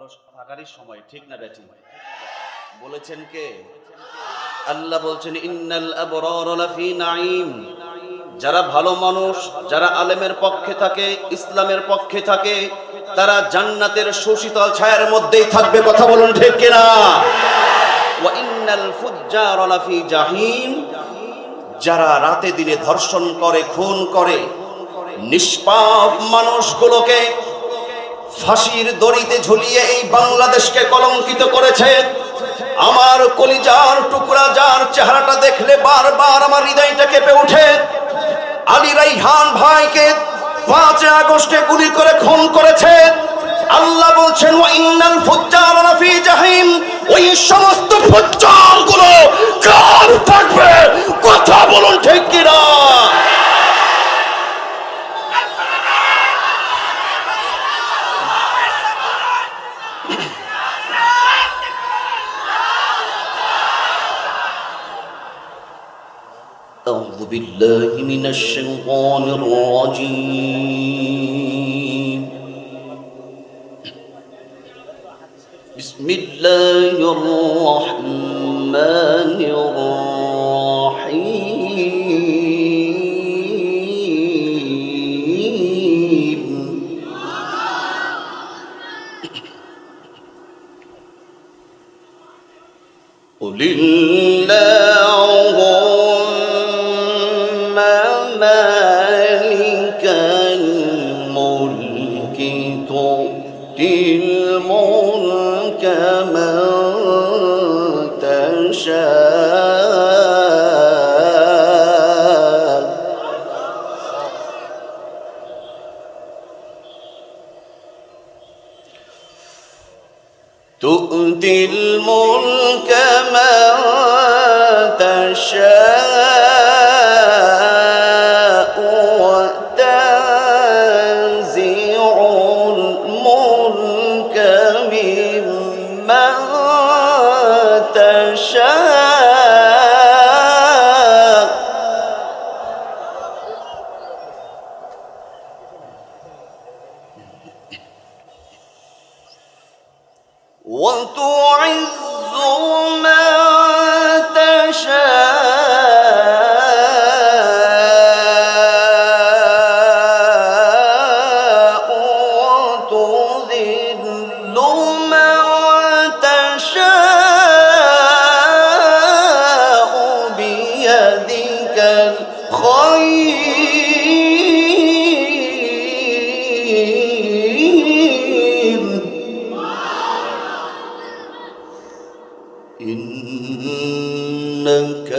ভালো থাকারই সময়, ঠিক না বেঠিক? বলেছেন কে? আল্লাহ বলছেন ইন্নাল আবরারা লাফি নাঈম। যারা ভালো মানুষ, যারা আলেমের পক্ষে থাকে, ইসলামের পক্ষে থাকে, তারা জান্নাতের সুশীতল ছায়ার মধ্যেই থাকবে। কথা বলুন ঠিক কিনা? ওয়া ইন্নাল ফুজ্জারা লাফি জাহিম। যারা রাতে দিনে ধর্ষণ করে, খুন করে, নিষ্পাপ মানুষগুলোকে ফাঁসির দড়িতে ঝুলিয়ে এই বাংলাদেশকে কলঙ্কিত করেছে। আমার কলিজার টুকরা, যার চেহারাটা দেখলে বারবার আমার হৃদয়টা কেঁপে ওঠে, আলী রাইহান ভাইকে 5 আগস্টে গুলি করে খুন করেছে। আল্লাহ বলছেন ওয়া ইন্নাল ফুজ্জারা লাফি জাহিম। ওই সমস্ত ফুজ্জারগুলো কার থাকবে? কথা বলুন ঠিক কিনা? أعوذ بالله من الشيطان الرجيم. بسم الله الرحمن الرحيم. قل اللهم مالك الملك تؤتي الملك من تشاء تؤتي الملك من تشاء وتنزع الملك ممن تشاء وتعز من تشاء وتذل من تشاء بيدك الخير إنك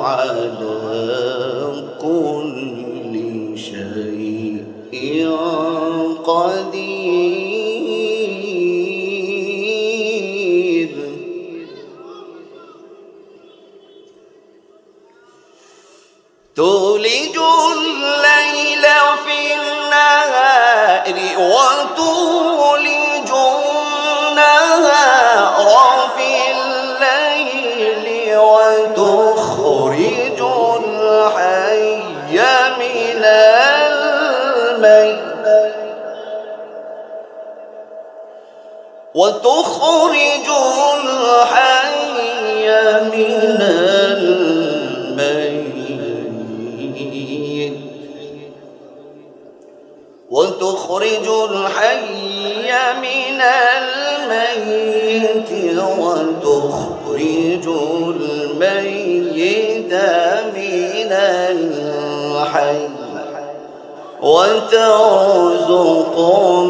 على كل شيء قدير. تولج الليل في النهار وتولج النهار في الليل وتخرج الحي من الميت وتخرج الحي من الميت وتخرج الحي من الميت وتخرج الميت من الحي وترزق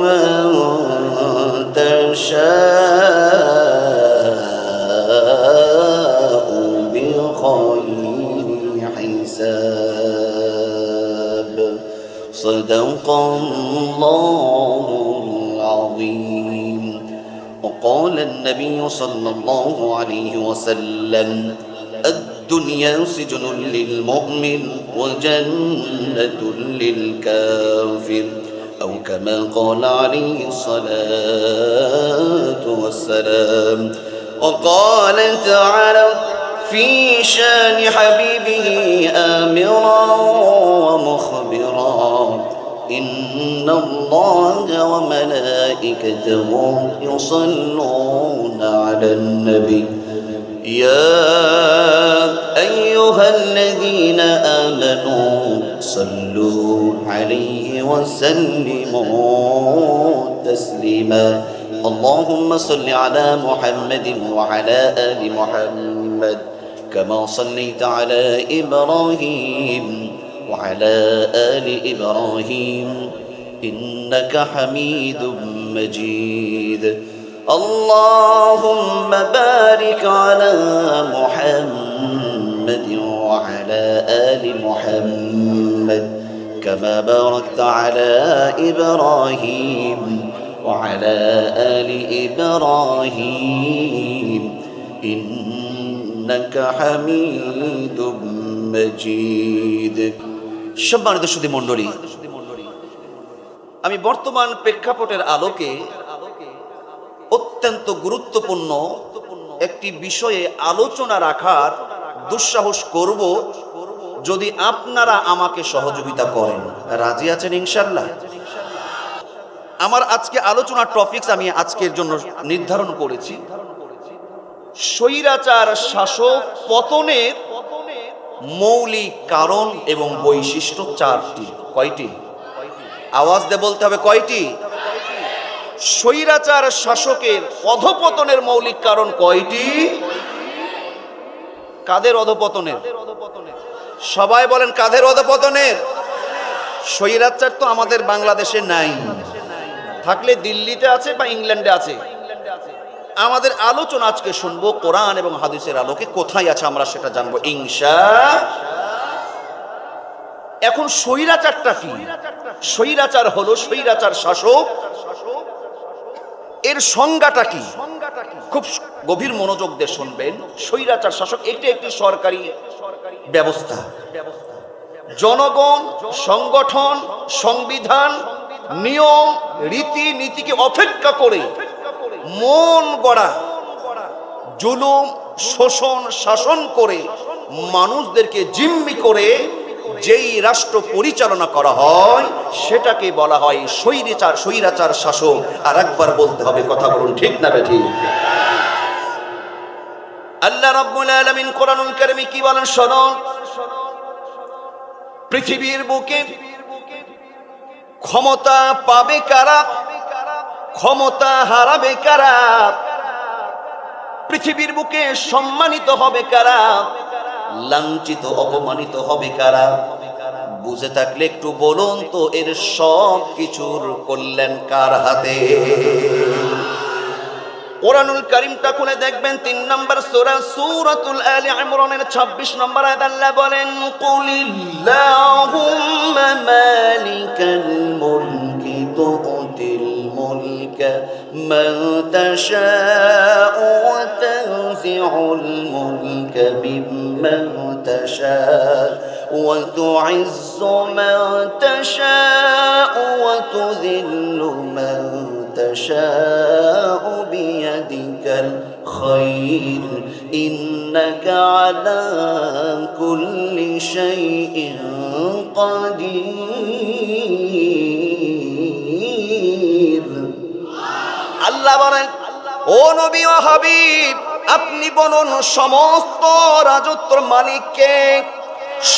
من تشاء بغير حساب. صدق الله العظيم. وقال النبي صلى الله عليه وسلم الدنيا سجن للمؤمن وجنة للكافر أو كما قال عليه الصلاة والسلام. وقال تعالى في شان حبيبه آمرا ومخبرا ইন্নাল্লাহা ওয়া মালাইকাতাহু ইউসাল্লুনা আলান নবী ইয়া আইয়ুহাল্লাযীনা আমানু সাল্লু আলাইহি ওয়া সাল্লিমু তাসলিমা اللهم صل على محمد وعلى آل محمد كما صليت على إبراهيم وعلى آل إبراهيم إنك حميد مجيد اللهم بارك على محمد وعلى آل محمد كما باركت على إبراهيم وعلى آل إبراهيم إنك حميد مجيد সম্মানিত সুধী মণ্ডলী, আমি বর্তমান প্রেক্ষাপটের আলোকে অত্যন্ত গুরুত্বপূর্ণ একটি বিষয়ে আলোচনা রাখার দুঃসাহস করব যদি আপনারা আমাকে সহযোগিতা করেন। রাজি আছেন ইনশাআল্লাহ? আমার আজকে আলোচনার টপিকস আমি আজকের জন্য নির্ধারণ করেছি স্বৈরাচার শাসক পতনের মৌলিক কারণ এবং বৈশিষ্ট্য চারটি। কয়টি? আওয়াজ দিয়ে বলতে হবে কয়টি? স্বৈরাচার শাসকের অধঃপতনের মৌলিক কারণ কয়টি? কাদের অধঃপতনের? সবাই বলেন কাদের অধঃপতনের? স্বৈরাচার তো আমাদের বাংলাদেশে নাই, থাকলে দিল্লিতে আছে বা ইংল্যান্ডে আছে। আমাদের আলোচনা আজকে শুনবো কোরআন এবং হাদিসের আলোকে, কোথায় আছে আমরা সেটা জানবো ইনশাআল্লাহ। এখন স্বৈরাচারটা কি? স্বৈরাচার হলো স্বৈরাচার শাসক, এর সংজ্ঞাটা কি? খুব গভীর মনোযোগ দিয়ে শুনবেন। স্বৈরাচার শাসক এটি একটি সরকারি ব্যবস্থা, জনগণ, সংগঠন, সংবিধান, নিয়ম, রীতি নীতিকে অপেক্ষা করে মন গড়া জুলুম, শোষণ, শাসন করে মানুষদেরকে জিম্মি করে যেই রাষ্ট্র পরিচালনা করা হয় সেটাকে বলা হয় স্বৈরাচার শাসক। আর একবার বলতে হবে, কথা বলুন ঠিক না বেঠিক? আল্লাহ রাব্বুল আলামিন কোরআনুল কারীমে কি বলেন শুনুন। পৃথিবীর বুকে ক্ষমতা পাবে কারা, ক্ষমতা হারাবে কারা, পৃথিবীর বুকে সম্মানিত হবে কারা, লাঞ্ছিত অপমানিত হবে কারা? বুঝে থাকলে একটু বলুন তো, এর সব কিছুর কল্যাণ কার হাতে? কোরআনুল কারীমটা খুলে দেখবেন 3 নম্বর সূরা সূরাতুল আলি ইমরানের 26 নম্বর আয়াত আল্লাহ বলেন, কুলিল্লাহুম্মা মালিকাল মুলকি তুতিল মুলকা মান তাশাউ ওয়া তানজিউল মুলকা মিম্মান তাশাউ ওয়া তুইজ্জু মান তাশাউ ওয়া তুযিল্লু মান تشاء بيدك الخير إنك على كل شيء قدير। আল্লাহ বলেন, ও নবী ও হাবিব, আপনি বলুন সমস্ত রাজত্বের মালিককে।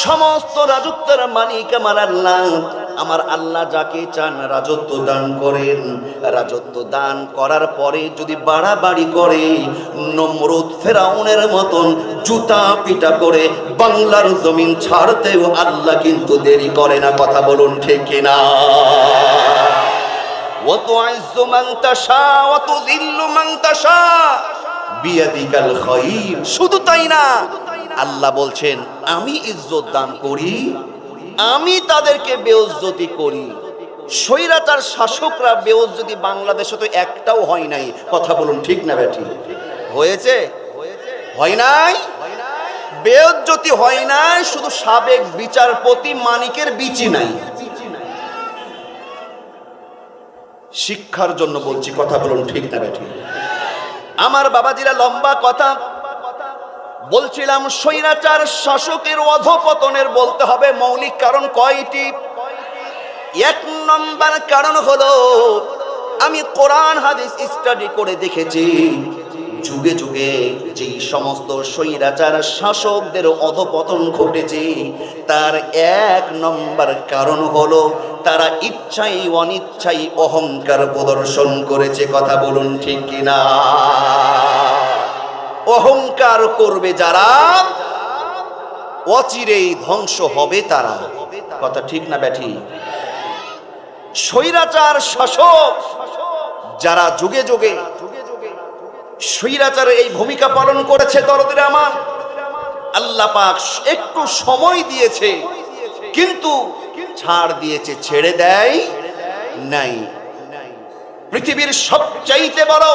সমস্ত রাজত্বের মালিক আমার আল্লাহ। আমার আল্লাহ যাকে চান রাজত্ব দান করেন। রাজত্ব দান করার পরে যদি বাড়াবাড়ি করে, নমরুদ ফেরাউনের মতন জুতা পিটা করে বাংলার জমিন ছাড়তেও আল্লাহ কিন্তু দেরি করে না। কথা বলুন ঠিক কিনা? ওয়া তুইজ্জু মান তাশা ওয়া তুযিল্লু মান তাশা বিয়াদিকাল খায়র। শুধু তাই না, আল্লাহ বলছেন আমি ইজ্জত দান করি, আমি তাদেরকে বেইজ্জতি করি। স্বৈরাচার শাসকরা বেইজ্জতি বাংলাদেশে তো একটাও হয় নাই। কথা বলুন ঠিক না বেঠি? হয়েছে? হয় নাই? বেইজ্জতি হয় নাই, শুধু সাবেক বিচারপতি মানিকের বিচি নাই। শিক্ষার জন্য বলছি, কথা বলুন ঠিক না বেঠি? আমার বাবাজিরা, লম্বা কথা বলছিলাম, স্বৈরাচার শাসকের অধঃপতনের বলতে হবে মৌলিক কারণ কয়টি? এক নম্বর কারণ হলো, আমি কোরআন হাদিস স্টাডি করে দেখেছি, যুগে যুগে যেই সমস্ত স্বৈরাচার শাসকদের অধপতন ঘটেছে, তার এক নম্বর কারণ হলো তারা ইচ্ছাই অনিচ্ছাই অহংকার প্রদর্শন করেছে। কথা বলুন ঠিক কিনা? অহংকার করবে যারা, অচিরেই ধ্বংস হবে তারা। কথা ঠিক না ব্যাঠি? স্বৈরাচার শাসক যারা যুগে যুগে স্বৈরাচারের এই ভূমিকা পালন করেছে, দরদের আমার, আল্লাহ পাক একটু সময় দিয়েছে, কিন্তু ছাড় দিয়েছে, ছেড়ে দেয় নাই। পৃথিবীর সবচাইতে বড়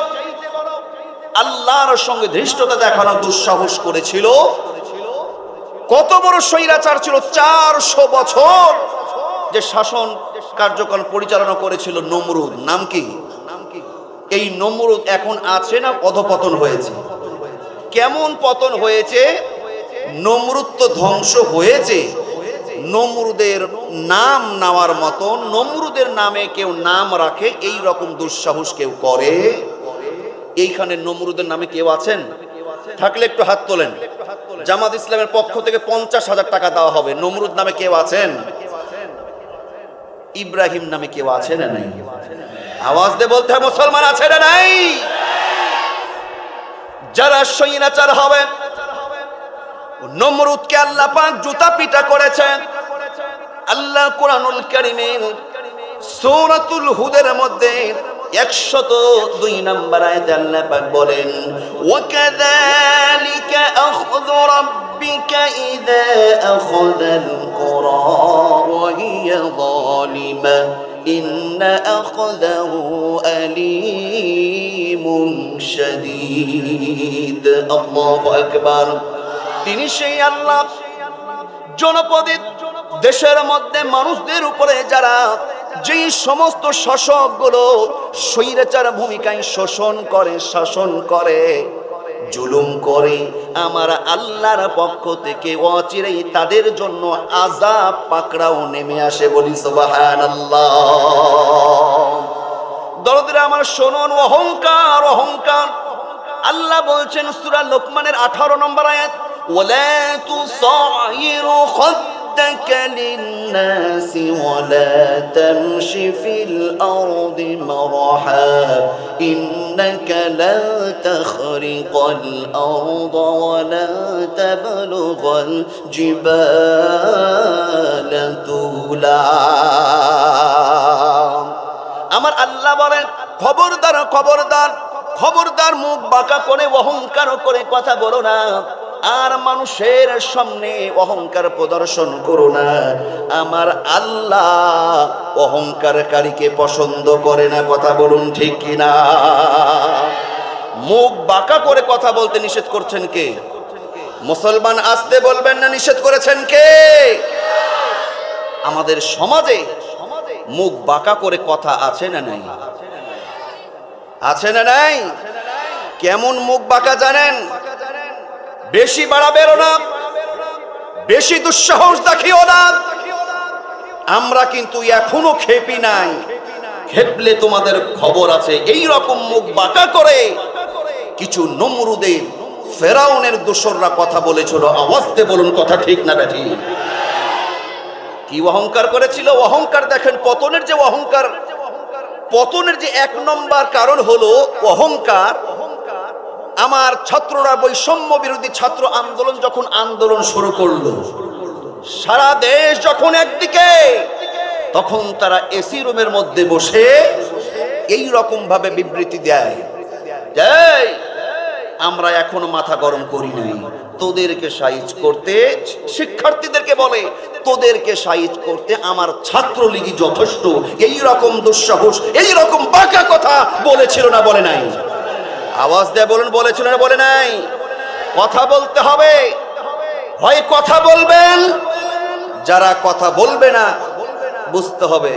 আল্লাহর সঙ্গে ধৃষ্টতা দেখানো দুঃসাহস করেছিল, কত বড় স্বৈরাচার ছিল, 400 বছর যে শাসন কার্যক্রম পরিচালনা করেছিল নমরুদ। নাম কি? এই নমরুদ এখন আছে না অধপতন হয়েছে? কেমন পতন হয়েছে? নমরুদ তো ধ্বংস হয়েছে, নমরুদের নাম নেওয়ার মতো, নমরুদের নামে কেউ নাম রাখে, এই রকম দুঃসাহস কেউ করে? এইখানে নমরুদের নামে কেউ আছেন? থাকলে একটু হাত তোলেন। জামাত ইসলামের পক্ষ থেকে 50,000 টাকা দেওয়া হবে। নমরুদ নামে কেউ আছেন? ইব্রাহিম নামে কেউ আছে না নাই? আওয়াজ দিয়ে বলতে হয়, মুসলমান আছে না নাই? যারা স্বৈরাচার হবে, নমরুদকে আল্লাহ পাক জুতা পিটা করেছেন। আল্লাহ কুরআনুল কারীমের সূরাতুল হুদের মধ্যে 102 নম্বর আয়াতে আল্লাহ পাক বলেন, ওয়াকাযালিকা আখযু রাব্বিকা ইযা আখাযাল কুরা ওয়া হিয়া যালিমা ইন্না আখযাহু আলীমুন শাদীদ। আল্লাহু আকবার। তিনি সেই আল্লাহ, জনপদে দেশের মধ্যে মানুষদের উপরে যারা যেই সমস্ত শাসকগুলো স্বৈরাচার ভূমিকায় শোষণ করে, শাসন করে, জুলুম করে, আমার আল্লাহর পক্ষ থেকে অচিরেই তাদের জন্য আযাব পাকড়াও নেমে আসে। বলি সুবহানাল্লাহ। দরদিরা আমার শুনুন, অহংকার, অহংকার। আল্লাহ বলছেন সূরা লোকমানের 18 নম্বর আয়াত, ওয়ালা তুসাইরু خدك للناس ولا تمشي في الأرض مرحا إنك لا تخرق الأرض ولا تبلغ الجبال طولا। আমার আল্লাহ বলেন, খবরদার খবরদার খবরদার, মুখ বাঁকা করে অহংকার করে কথা বলো না, আর মানুষের সামনে অহংকার প্রদর্শন করো না। আমার আল্লাহ অহংকারকারীকে পছন্দ করে না। কথা বলুন ঠিক কিনা? মুখ বাঁকা করে কথা বলতে নিষেধ করছেন কে? মুসলমান আসতে বলবেন না, নিষেধ করেছেন কে? আমাদের সমাজে মুখ বাঁকা করে কথা আছে না নাই? আছে না নাই? কেমন মুখ বাঁকা জানেন? বেশি বাড়াবেরো না, বেশি দুঃসাহস দেখিও না। আমরা কিন্তু এখনো খেপি নাই, খেপলে তোমাদের খবর আছে। এই রকম মুখ বাঁকা করে কিছু নমরুদের, ফেরাউনের দোসররা কথা বলেছিল। আওয়াজতে বলুন, কথা ঠিক না ব্যাঠি? কি অহংকার করেছিল? অহংকার দেখেন, পতনের যে অহংকার, পতনের যে 1 নম্বর কারণ হলো অহংকার। আমার ছাত্ররা বৈষম্য বিরোধী ছাত্র আন্দোলন যখন আন্দোলন শুরু করলো, সারা দেশ যখন একদিকে, তখন তারা এসি রুমের মধ্যে বসে এই রকম ভাবে বিবৃতি দেয়, আমরা এখনো মাথা গরম করি নাই, তোদেরকে সাইজ করতে, শিক্ষার্থীদেরকে বলে তোদেরকে সাইজ করতে আমার ছাত্রলীগই যথেষ্ট। এই রকম দুঃসাহস, এই রকম বাঁকা কথা বলেছিল না বলে নাই? আওয়াজ দিয়ে বলুন, বলেছিল না বলে নাই? কথা বলতে হবে, হয় কথা বলবেন, যারা কথা বলবে না বুঝতে হবে।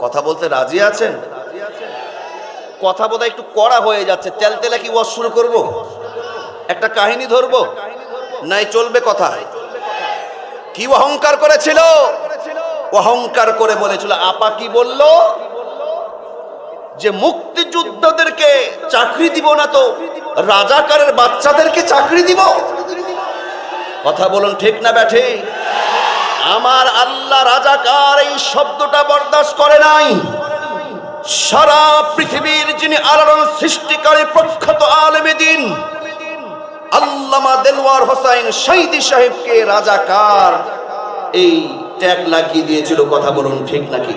কথা বলতে রাজি আছেন? কথা বোধ একটু কড়া হয়ে যাচ্ছে, তেলতেলা কি ওয়াজ শুরু করব? একটা কাহিনী ধরবো নাই? চলবে কথা? কি অহংকার করেছিল? অহংকার করে বলেছিল। আপা কি বলল? যে মুক্তিযোদ্ধাদেরকে চাকরি দিব না তো রাজাকারের বাচ্চাদেরকে চাকরি দিব? কথা বলুন ঠিক না ব্যাঠে? আমার আল্লাহ রাজাকার এই শব্দটা বরদাস্ত করে নাই। সারা পৃথিবীর যিনি আলোড়ন সৃষ্টিকারী প্রখ্যাত আলেমে দ্বীন আল্লামা দেলওয়ার হোসাইন সাঈদী সাহেবকে রাজাকার এই ট্যাগ লাগিয়ে দিয়েছিল। কথা বলুন ঠিক নাকি?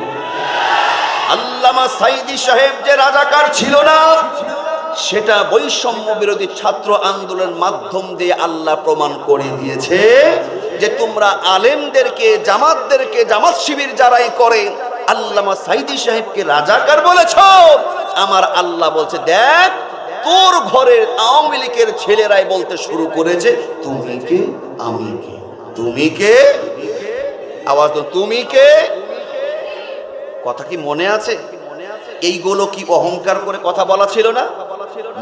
আল্লামা সাঈদী সাহেব যে রাজাকার ছিল না, সেটা বৈষম্য বিরোধী ছাত্র আন্দোলনের মাধ্যম দিয়ে আল্লাহ প্রমাণ করে দিয়েছে যে তোমরা আলেমদেরকে, জামাতদেরকে, জামাত শিবির যারাই করে আল্লামা সাঈদী সাহেবকে রাজাকার বলেছ। আমার আল্লাহ বলছে, দেখ তোর ঘরের আওয়ামী লীগের ছেলেরাই বলতে শুরু করেছে তুমি কে, আমি কে, তুমি কে। আওয়াজ তো তুমি কে। কথা কি মনে আছে? এইগুলো কি অহংকার করে কথা বলা ছিল না?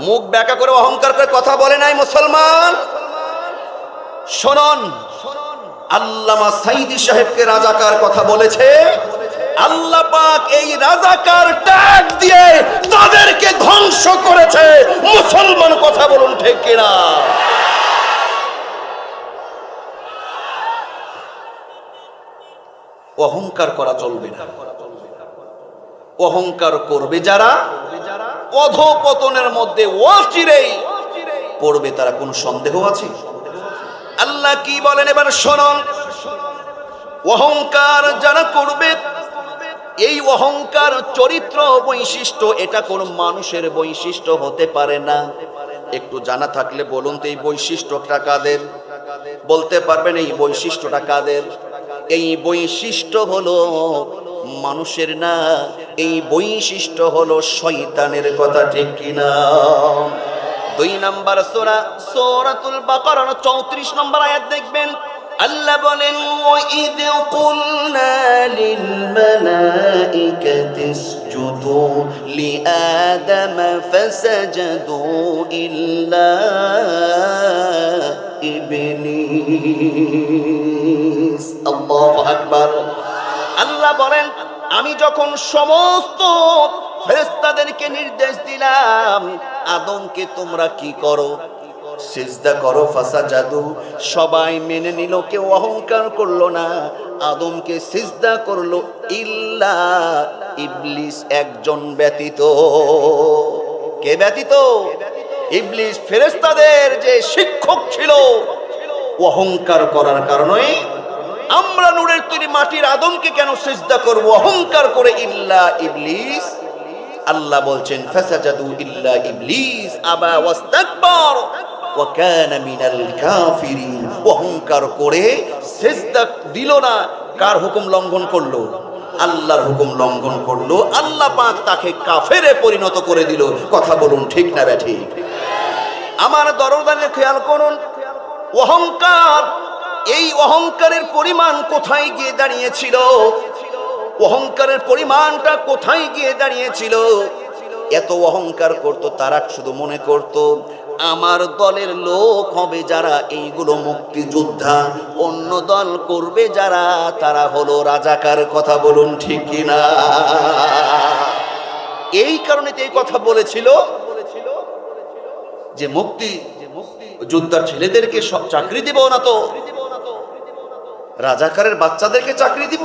মুখ ব্যাকা করে অহংকার করে কথা বলে নাই মুসলমান। শুনুন, আল্লামা সাঈদী সাহেবকে রাজাকার কথা বলেছে। আল্লাহ পাক এই রাজাকার ট্যাগ দিয়ে তাদেরকে ধ্বংস করেছে। মুসলমান কথা বলুন ঠিক কিনা? অহংকার করা চলবে না। অহংকার করবে যারা অধঃপতনের মধ্যে অচিরেই পড়বে, তারা কোনো সন্দেহ আছে? আল্লাহ কি বলেন এবার শুনুন। অহংকার যারা করবে, এই অহংকার চরিত্র বৈশিষ্ট্য, এটা কোন মানুষের বৈশিষ্ট্য হতে পারে না। একটু জানা থাকলে বলুন তো এই বৈশিষ্ট্যটা কাদের? বলতে পারবেন এই বৈশিষ্ট্যটা কাদের? এই বৈশিষ্ট্য হলো মানুষের না, এই বৈশিষ্ট্য হলো শয়তানের। কথা ঠিক কিনা? 2 নম্বর সূরা সূরাতুল বাকারার 34 নম্বর আয়াত দেখবেন, আল্লাহ বলেন ওয়াইদ কুলনা লিল মালাইকাতি ইসজুদু লিআদম ফাসাজাদু ইল্লা ইবলিস। আল্লাহু আকবার। আল্লাহ বলেন আমি যখন সমস্ত ফেরেশতাদেরকে নির্দেশ দিলাম আদমকে তোমরা কি করো, সিজদা করো, ফাসাজাদু, সবাই মেনে নিল, কেউ অহংকার করলো না, আদমকে সিজদা করলো, ইল্লা ইবলিস, একজন ব্যতীত। কে ব্যতীত? ইবলিস। ফেরেশতাদের যে শিক্ষক ছিল, অহংকার করার কারণে আমরা নূরের তৈরি মাটির আদমকে কেন সিজদা করব? অহংকার করে। ইল্লা ইবলিস, আল্লাহ বলছেন ফাসাজাদু ইল্লা ইবলিস আবা ওয়াস্তাকবার ওয়া কানা মিনাল কাফিরিন। অহংকার করে সিজদা দিল না। কার হুকুম লঙ্ঘন করলো? আল্লাহর হুকুম লঙ্ঘন করলো। আল্লাহ পাক তাকে কাফেরে পরিণত করে দিল। কথা বলুন ঠিক না ঠিক? আমার দরদানে খেয়াল করুন, অহংকার, এই অহংকারের পরিমাণ কোথায় গিয়ে দাঁড়িয়েছিল? অহংকারের পরিমাণটা কোথায় গিয়ে দাঁড়িয়েছিল? এত অহংকার করত, তারা শুধু মনে করত আমার দলের লোক হবে যারা এইগুলো মুক্তিযোদ্ধা, অন্য দল করবে যারা তারা হলো রাজাকার। কথা বলুন ঠিক কিনা? এই কারণে এই কথা বলেছিল যে মুক্তি যোদ্ধার ছেলেদেরকে সব চাকরি দিব না তো রাজাকারের বাচ্চাদেরকে চাকরি দিব।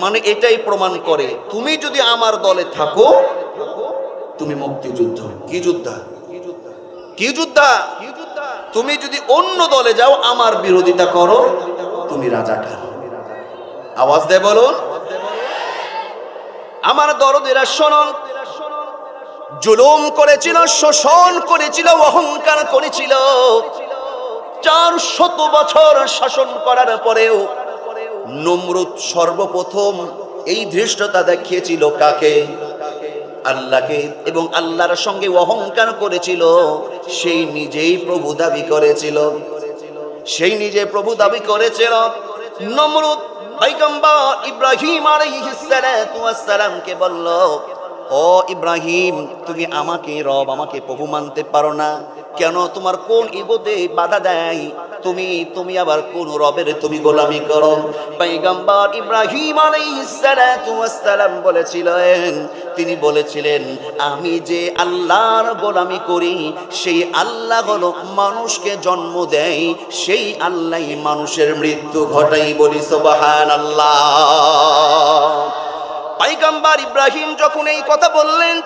মানে এটাই প্রমাণ করে তুমি যদি আমার দলে থাকো তুমি মুক্তিযুদ্ধ। কি যোদ্ধা? কি যোদ্ধা? তুমি যদি অন্য দলে যাও, আমার বিরোধিতা করো, তুমি রাজাকার। আওয়াজ দেয় বলুন। আমার দরদেরা শুনুন, জুলুম করেছিল, শোষণ করেছিল, অহংকার করেছিল। 400 বছর শাসন করার পরেও নমরুদ সর্বপ্রথম এই ধৃষ্টতা দেখিয়েছিল কাকে? আল্লাহকে। এবং আল্লাহর সঙ্গে অহংকার করেছিল। সেই নিজেই প্রভু দাবি করেছিল। সেই নিজে প্রভু দাবি করেছিল। নমরুদ পয়গম্বর ইব্রাহিম আলাইহিস সালাতু ওয়াস সালামকে বলল, ও ইব্রাহিম, তুমি আমাকে রব, আমাকে প্রভু মানতে পারো না কেন? তোমার কোন ইবাদতে বাধা দেয়? তুমি আবার কোন রবের তুমি গোলামি করো? পয়গম্বর ইব্রাহিম আলাইহিস সালাতু ওয়াস সালাম তিনি বলেছিলেন আমি যে আল্লাহর গোলামি করি সেই আল্লাহ হলো মানুষকে জন্ম দেয়, সেই আল্লাহই মানুষের মৃত্যু ঘটাই। বলি সুবহানাল্লাহ। পয়গম্বর ইব্রাহিম যখন এই কথা বললেন,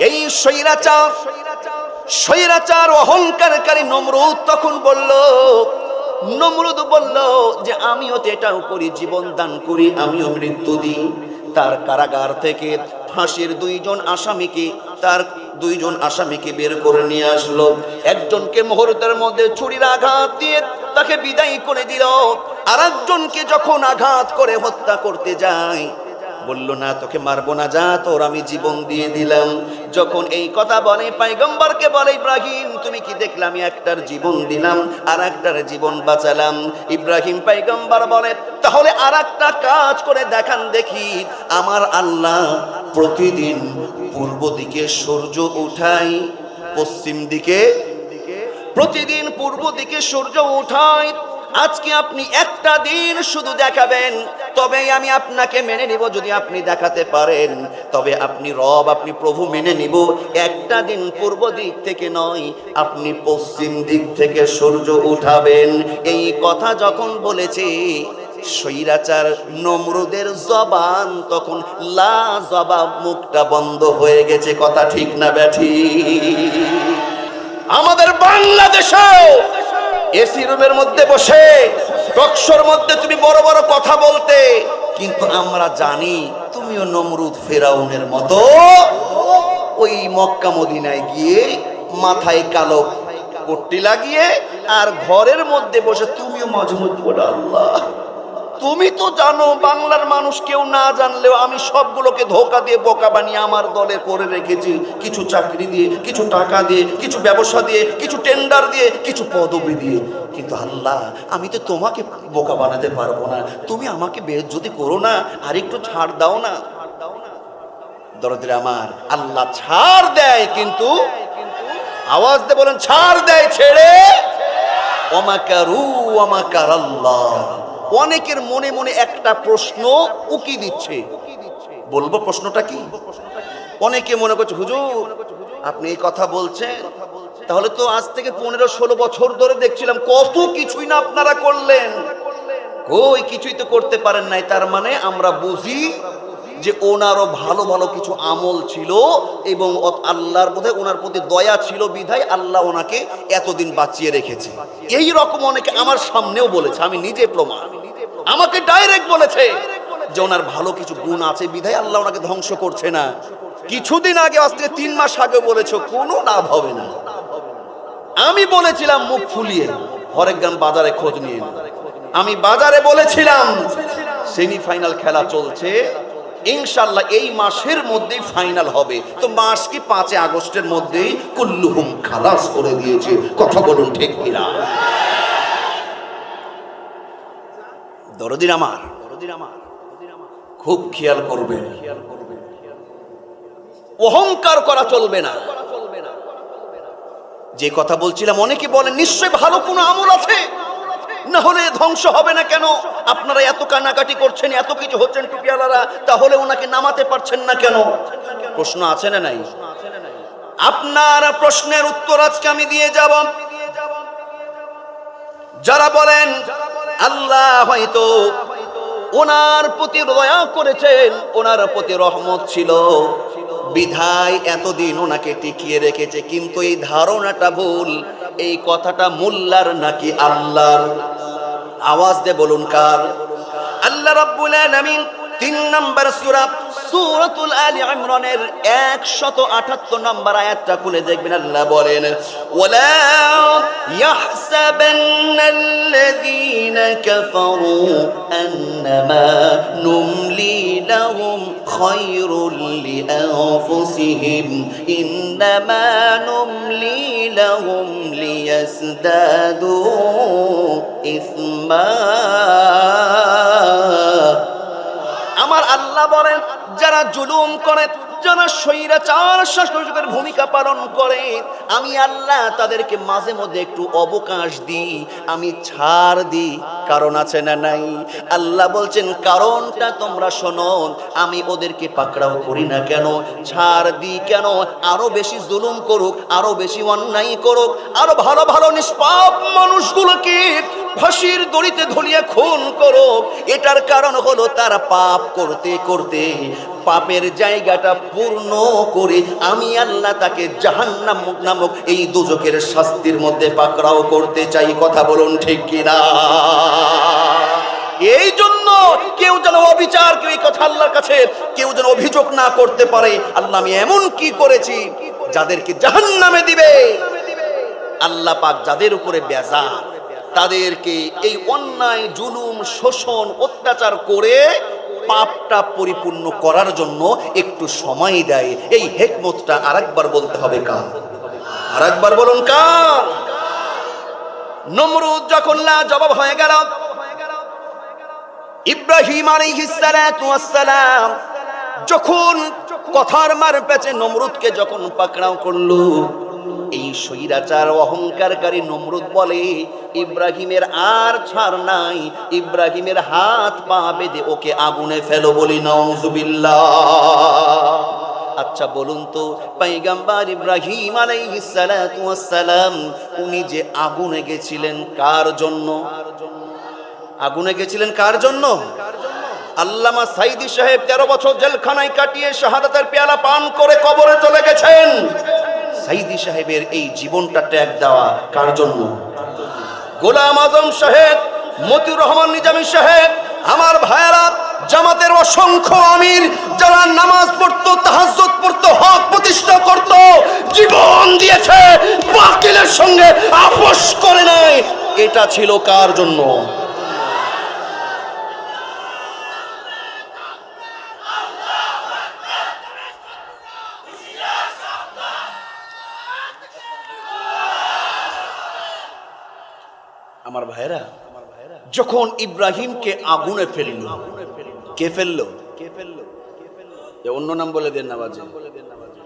এই স্বৈরাচার অহংকারকারী নমরুদ তখন বলল, যে আমিও তো এটাও করি, জীবন দান করি, আমিও মৃত্যু দিই। তার কারাগার থেকে ফাঁসির দুইজন আসামিকে বের করে নিয়ে আসলো। একজনকে মুহূর্তের মধ্যে ছুরির আঘাত দিয়ে তাকে বিদায় করে দিল। আর একজনকে যখন আঘাত করে হত্যা করতে যায়, বলল না তোকে মারবো না, যা তোর আমি জীবন দিয়ে দিলাম। যখন এই কথা বলে পয়গম্বরকে বলে ইব্রাহিম তুমি কি দেখলে আমি একটার জীবন দিলাম আর একটার জীবন বাঁচালাম? ইব্রাহিম পয়গম্বর বলে তাহলে আর একটা কাজ করে দেখান দেখি। আমার আল্লাহ প্রতিদিন পূর্ব দিকে সূর্য উঠায়, পশ্চিম দিকে প্রতিদিন পূর্ব দিকে সূর্য উঠায়। আজকে আপনি একটা দিন শুধু দেখাবেন, তবে আমি আপনাকে মেনে নিব। যদি আপনি দেখাতে পারেন তবে আপনি রব, আপনি প্রভু মেনে নিব। একটা দিন পূর্ব দিক থেকে নয়, আপনি পশ্চিম দিক থেকে সূর্য উঠাবেন। এই কথা যখন বলেছে স্বৈরাচার নমরুদের জবান তখন লা জবাব, মুখটা বন্ধ হয়ে গেছে। কথা ঠিক না ব্যাঠি? আমাদের বাংলাদেশেও এসি রুমের মধ্যে বসে টকশোর মধ্যে তুমি বড় বড় কথা বলতে, কিন্তু আমরা জানি তুমিও নমরুদ ফেরাউনের মতো ওই মক্কা মদিনায় গিয়ে মাথায় কালো পট্টি লাগিয়ে আর ঘরের মধ্যে বসে তুমিও মাঝে মধ্যে বলো আল্লাহ। তুমি তো জানো বাংলার মানুষ কেউ না জানলেও আমি সবগুলোকে ধোকা দিয়ে বোকা বানিয়ে আমার দলে করে রেখেছি। কিছু চাকরি দিয়ে, কিছু টাকা দিয়ে, কিছু ব্যবসা দিয়ে, কিছু টেন্ডার দিয়ে, কিছু পদবি দিয়ে। কিন্তু আল্লাহ আমি তো তোমাকে বোকা বানাতে পারবো না, তুমি আমাকে বেইজ্জতি করো না, আর একটু ছাড় দাও না। দরদের আমার, আল্লাহ ছাড় দেয়, কিন্তু আওয়াজ দিয়ে বলেন ছাড় দেয় ছেড়ে। ওমাকারু ওমাকারাল্লাহ। অনেকের মনে মনে একটা প্রশ্ন উকি দিচ্ছে, বলবো প্রশ্নটা কি? অনেকে মনে করছে হুজুর আপনি এই কথা বলছেন, তাহলে তো আজ থেকে 15-16 বছর ধরে দেখছিলাম কত কিছুই না আপনারা করলেন, কই কিছুই তো করতে পারেন নাই। তার মানে আমরা বুঝি যে ওনারও ভালো ভালো কিছু আমল ছিল এবং আল্লাহর বোধহয় ওনার প্রতি দয়া ছিল, বিধায় আল্লাহ ওনাকে এতদিন বাঁচিয়ে রেখেছে। এই রকম অনেকে আমার সামনেও বলেছে, আমি নিজে প্রমাণ, আমাকে ডাইরেক্ট বলেছে যে ওনার ভালো কিছু গুণ আছে বিধায় আল্লাহ ওনাকে ধ্বংস করছে না। কিছুদিন আগে, আজ থেকে 3 মাস আগে বলেছে কোনো লাভ হবে না। আমি বলেছিলাম মুখ ফুলিয়ে, হরেকগ্রাম বাজারে খোঁজ নিয়ে, আমি বাজারে বলেছিলাম সেমিফাইনাল খেলা চলছে, ইনশাআল্লাহ এই মাসের মধ্যেই ফাইনাল হবে। তো মাস কি 5 আগস্টের মধ্যেই কুল্লুহুম খালাস করে দিয়েছে। কথা বলুন ঠিক কিনা? দরদির আমার খুব খেয়াল করবেন, অহংকার করা চলবে না। যে কথা বলছিলাম, অনেকে বলেন নিশ্চয় ভালো কোনো আমল আছে, না হলে ধ্বংস হবে না কেন? আপনারা এত কানাকাটি করছেন, এত কিছু হচ্ছেন টুপিওয়ালারা, তাহলে ওনাকে নামাতে পারছেন না কেন? প্রশ্ন আছে না নাই? আপনার প্রশ্নের উত্তর আজকে আমি দিয়ে যাব। যারা বলেন আল্লাহ হয়তো ওনার প্রতি দয়া করেছেন, ওনার প্রতি রহমত ছিল বিধায় এতদিন ওনাকে টিকিয়ে রেখেছে, কিন্তু এই ধারণাটা ভুল। এই কথাটা মোল্লার নাকি আল্লাহর? আওয়াজ দিয়ে বলুন কার? আল্লাহ রাব্বুল আলামিন 3 নম্বর সূরা সূরাতুল আলী ইমরানের 178 নম্বর আয়াতটা খুলে দেখবেন। আল্লাহ বলেন ওয়ালা ইয়াহসাবান্নাল্লাযীনা কাফারু আন্নামা নুমলি লাহুম খায়রুল লিআনফুসিহিম ইন্নামা নুমলি লাহুম লিয়াসদাদু ইসমা। আমার আল্লাহ বলেন যারা জুলুম করে, যারা স্বৈরাচার শাসকের ভূমিকা পালন করে, আমি আল্লাহ তাদেরকে মাঝে মধ্যে একটু অবকাশ দিই, আমি ছাড় দিই। কারণ আছে না নাই? আল্লাহ বলছেন কারণটা তোমরা শোনো, আমি ওদেরকে পাকড়াও করি না কেন, ছাড় দিই কেন? আরো বেশি জুলুম করুক, আরো বেশি অন্যায় করুক, আরো ভালো ভালো নিষ্পাপ মানুষগুলোকে ফাঁসির দড়িতে ঝুলিয়ে খুন করুক। এটার কারণ হলো তারা পাপ করতে করতে পাপের জায়গাটা পূর্ণ করে আমি আল্লাহ তাকে জাহান্নাম নামক এই দোজখের শাস্তির মধ্যে পাকড়াও করতে চাই। কথা বলুন ঠিক কিনা? এই জন্য কেউ যেন অবিচার, কেউ এই কথা আল্লাহর কাছে কেউ যেন অভিযোগ না করতে পারে আল্লাহ আমি এমন কি করেছি যাদেরকে জাহান্নামে দিবে। আল্লাহ পাক যাদের উপরে বেজার, তাদেরকে এই অন্যায়, জুলুম, শোষণ, অত্যাচার করে পাপটা পরিপূর্ণ করার জন্য একটু সময় দেয়। এই হিকমতটা আরেকবার বলতে হবে কার? আরেকবার বলুন কার? নমরুদ যখন লাজবাব হয়ে গেল, ইব্রাহিম আলাইহিস সালাতু ওয়াস সালাম যখন কথার মার পেছে নমরুদকে যখন পাকড়াও করলো, এই স্বৈরাচার অহংকারকারী নমরুদ বলে ইব্রাহিমের আর ছাড় নাই, ইব্রাহিমের হাত পা বেঁধে ওকে আগুনে ফেলো। বলি নাউজুবিল্লাহ। আচ্ছা বলুন তো, পয়গম্বর ইব্রাহিম আলাইহিস সালাতু ওয়াস সালাম উনি যে আগুনে গেছিলেন কার জন্য? আগুনে গেছিলেন কার জন্য? আল্লামা সাইদি সাহেব 13 বছর জেলখানায় কাটিয়ে শাহাদাতের পেয়ালা পান করে কবরে চলে গেছেন। সাইদি সাহেবের এই জীবনটা ত্যাগ দেওয়া কার জন্য? গোলাম আজম সাহেব, মতিউর রহমান নিজামী সাহেব, আমার ভাইয়েরা, জামাতের অসংখ্য আমির যারা নামাজ পড়তো, তাহাজ্জুদ পড়তো, হক প্রতিষ্ঠা করত, জীবন দিয়েছে, বাতিলের সঙ্গে আপোষ করে নাই। এটা ছিল কার জন্য? আমার ভাইরা, যখন ইব্রাহিমকে আগুনে ফেললো, কে ফেললো? অন্য নাম বলে দেন না বাজে,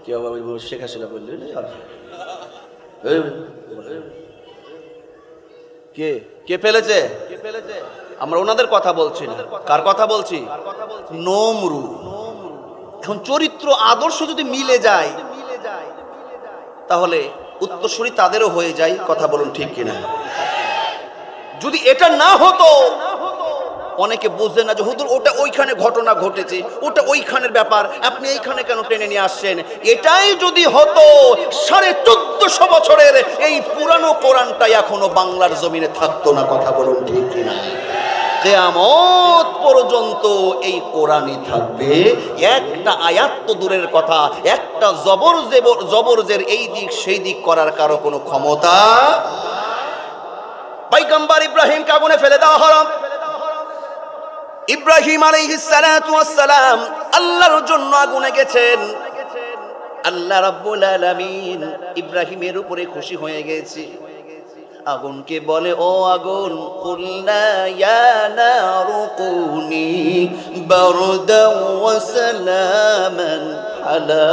কেউ শেখ হাসিনা বললেন কে কে ফেলেছে? আমরা ওনাদের কথা বলছি না, কার কথা বলছি? নমরুদ। এখন চরিত্র আদর্শ যদি মিলে যায় তাহলে উত্তরসূরি তাদেরও হয়ে যায়। কথা বলুন ঠিক কিনা? যদি এটা না হতো, অনেকে বুঝবে না যে হুজুর ওটা ওইখানে ঘটনা ঘটেছে, ওটা ওইখানের ব্যাপার, আপনি এইখানে কেন টেনে নিয়ে আসছেন। এটাই যদি হতো, 1450 বছরের এই পুরানো কোরআনটা এখনো বাংলার জমিনে থাকতো না। কথা বলুন ঠিক কিনা? কিয়ামত পর্যন্ত এই কোরআনই থাকবে। একটা আয়াত তো দূরের কথা, একটা জবরজের এই দিক সেই দিক করার কারো কোনো ক্ষমতা। পয়গম্বর ইব্রাহিমকে আগুনে ফেলে দেওয়া হলো। ইব্রাহিম আলাইহিস সালাতু ওয়াস সালাম আল্লাহর জন্য আগুনে গেছেন। আল্লাহ রাব্বুল আলামিন ইব্রাহিমের উপরে খুশি হয়ে গেছে। আগুনকে বলে, ও আগুন, কুলনা ইয়া নারু কুনি বারদাও ওয়া সালামান আলা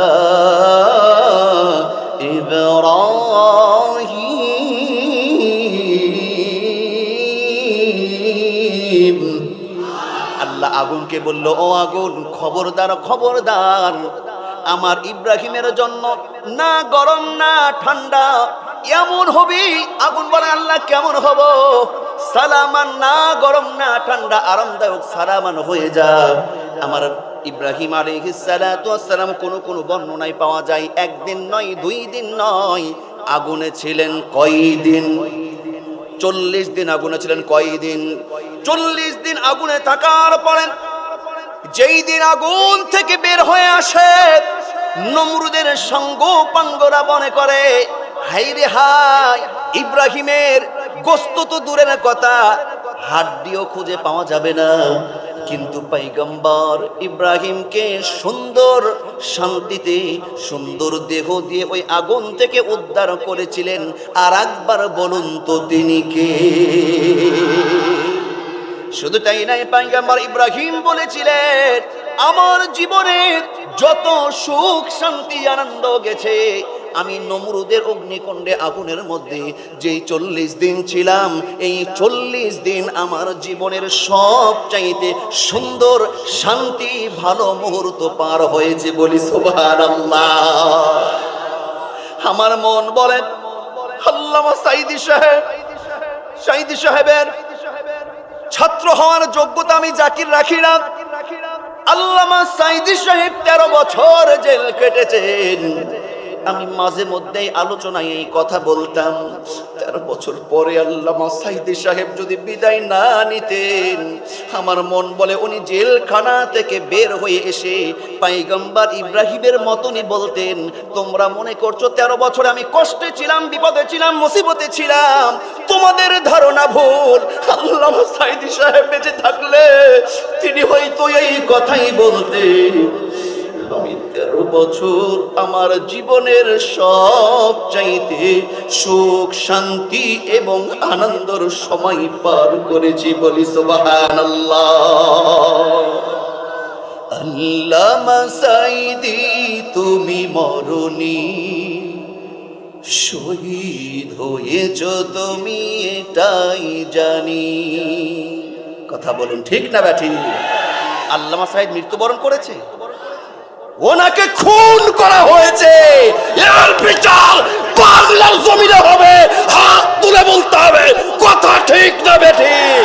ইব্রাহিম। আল্লাহ আগুনকে বলল, ও আগুন, খবরদার খবরদার, আমার ইব্রাহিমের জন্য না গরম না ঠান্ডা এমন হবি। আগুন বলে, আল্লাহ কেমন হব? সালামান, না গরম না ঠান্ডা, আরামদায়ক সালামান হয়ে যা। আমার ইব্রাহিম আলাইহিস সালাতু ওয়াস সালাম কোন বর্ণনায় পাওয়া যায় 1 দিন নয়, 2 দিন নয়, আগুনে ছিলেন কয়দিন? 40 দিন আগুনে ছিলেন। কয়দিন? 40 দিন আগুনে থাকার পরে যেই দিন আগুন থেকে বের হয়ে আসে, নমরুদের সঙ্গ পাঙ্গরা মনে করে, হাই রে হাই, ইব্রাহিমের গোস্ত তো দূরের কথা, হাড্ডিও খুঁজে পাওয়া যাবে না। কিন্তু পয়গম্বর ইব্রাহিমকে সুন্দর শান্তিতে, সুন্দর দেহ দিয়ে ওই আগুন থেকে উদ্ধার করেছিলেন। আর একবার বলুন তো তিনি কে? শুধু তাই নাই, পয়গম্বর ইব্রাহিম বলেছিলেন আমার জীবনে যত সুখ শান্তি আনন্দ গেছে, আমি নমরুদের অগ্নিকুণ্ডে আগুনের মধ্যে যেই 40 দিন ছিলাম, এই 40 দিন আমার জীবনের সব চাইতে সুন্দর শান্তি ভালো মুহূর্ত পার হয়েছে, বলি সুবহানাল্লাহ। আমার মন বলে আল্লামা সাঈদী সাহেবের ছাত্র হওয়ার যোগ্যতা আমি জাকির রাখি না। আল্লামা সাঈদী সাহেব 13 বছর জেল কেটেছেন। আমি মাঝে মধ্যেই আলোচনায় এই কথা বলতাম, 13 বছর পরে আল্লামা সাঈদী সাহেব যদি বিদায় না নিতেন, আমার মন বলে উনি জেলখানা থেকে বের হয়ে এসে পয়গম্বর ইব্রাহিমের মতনই বলতেন, তোমরা মনে করছো 13 বছরে আমি কষ্টে ছিলাম, বিপদে ছিলাম, মুসিবতে ছিলাম, তোমাদের ধারণা ভুল। আল্লামা সাঈদী সাহেব বেঁচে থাকলে তিনি হয়তো এই কথাই বলতেন, আমি 13 বছর আমার জীবনের সব চাইতে সুখ শান্তি এবং আনন্দের সময় পার করেছি, বলি সুবহানাল্লাহ। আল্লামা সাঈদী তুমি মরনি, শহীদ হয়েছ তুমি এটাই জানি। কথা বলুন ঠিক না ব্যাঠি? আল্লামা সাঈদ মৃত্যুবরণ করেছে, ওনাকে খুন করা হয়েছে, এর বিচার বাংলার জমিনে হবে। হাত তুলে বলতে হবে কথা ঠিক না বেঠিক?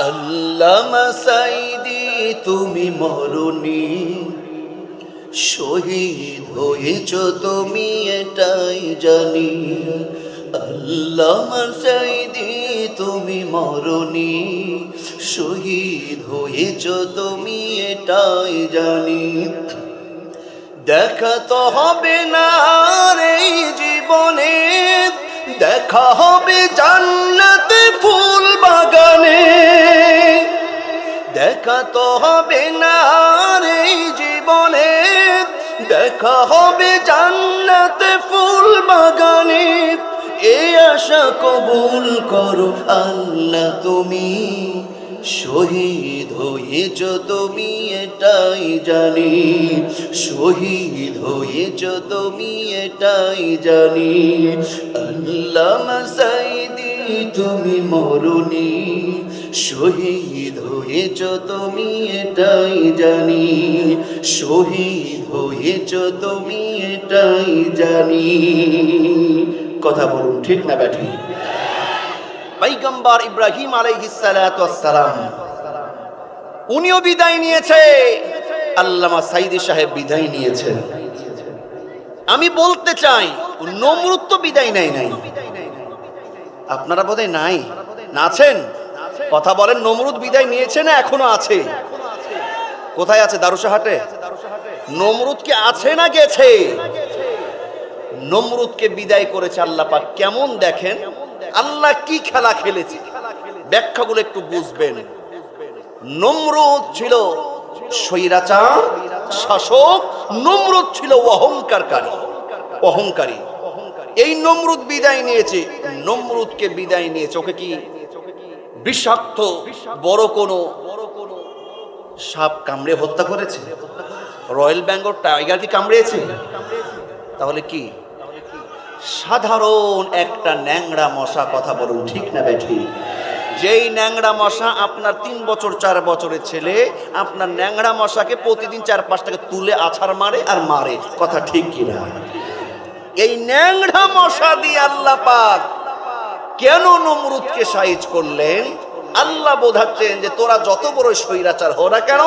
আল্লামা সাঈদী তুমি মরনি, শহীদ হয়েছ তুমি এটাই জানি। আল্লামা সাঈদী তুমি মরনি, শহীদ হয়েছ তুমি এটাই জানি। দেখা তো হবে না এই জীবনে, দেখা হবে জান্নাতে ফুল বাগানে। দেখা তো হবে না এই জীবনে, দেখা হবে জান্নাতে ফুল বাগানে। এই আশা কবুল করো আল্লাহ তুমি, শহীদ হয়েছ তুমি এটাই জানি। শহীদ হয়েছ তুমি এটাই জানি। আল্লামা সাঈদী তুমি মরনি, শহীদ হয়েছ তুমি এটাই জানি। শহীদ হয়েছ তুমি এটাই জানি। কথা বলুন ঠিক না ব্যাঠি? পয়গম্বর ইব্রাহিম আলাইহিস সালাতু ওয়াস সালাম উনিও বিদায় নিয়েছে, আল্লামা সাঈদী সাহেব বিদায় নিয়েছেন। আমি বলতে চাই নমরুদ তো বিদায় নাই। আপনারা বোধহয় নাই না আছেন? কথা বলেন, নমরুদ বিদায় নিয়েছে না এখনো আছে? কোথায় আছে? দারুসাহাটে। নমরুদ কি আছে না গেছে? নমরুদকে বিদায় করেছে আল্লাহ পাক। কেমন দেখেন আল্লাহ কি খেলা খেলেছে, ব্যাখ্যাগুলো একটু বুঝবেন। নমরুদ ছিল স্বৈরাচার শাসক, নমরুদ ছিল অহংকারী। এই নমরুদ বিদায় নিয়েছে, নমরুদকে বিদায় নিয়েছে। ওকে কি বিষাক্ত বড় কোনো সাপ কামড়ে হত্যা করেছে? রয়্যাল বেঙ্গল টাইগার কি কামড়িয়েছে? তাহলে কি সাধারণ একটা ন্যাংরা মশা। কথা বলুন ঠিক না বেঠি? যেই ন্যাংরা মশা আপনার 3 বছর 4 বছরের ছেলে আপনার ন্যাংরা মশাকে প্রতিদিন 4-5 টাকা তুলে আছাড় মারে আর মারে। কথা ঠিক কিনা? এই ন্যাংরা মশা দিয়ে আল্লাহ পাক কেন নমরুদকে সাইজ করলেন? আল্লাহ বোঝাচ্ছেন যে তোরা যত বড় স্বৈরাচার হও না কেন,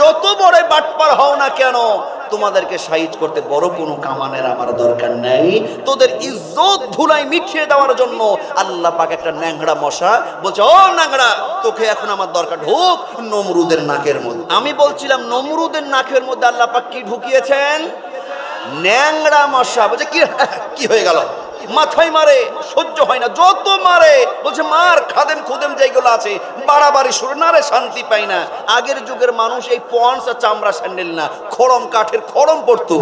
যত বড় বাটপার হও না কেন, তোমাদেরকে সাইজ করতে বড় কোনো কামানের আমার দরকার নেই। তোদের ইজ্জত ধুলাই মিটিয়ে দেওয়ার জন্য আল্লাহ পাক একটা ন্যাংরা মশা বলছে, ও ন্যাংরা তোকে এখন আমার দরকার, ঢুক নমরুদের নাকের মধ্যে। আমি বলছিলাম নমরুদের নাকের মধ্যে আল্লাহ পাক কি ঢুকিয়েছেন? ন্যাংরা মশা। বলছে কি হয়ে গেল? মাথায় মারে, সহ্য হয় না, যত মারে বলছে মার, খাদেম খুদেম যেগুলো আছে বাড়াবাড়ি শুরু, না রে শান্তি পাই না। আগের যুগের মানুষ এই পন্স আর চামড়া স্যান্ডেল না, খড়ম কাঠের খড়ম পড়তো।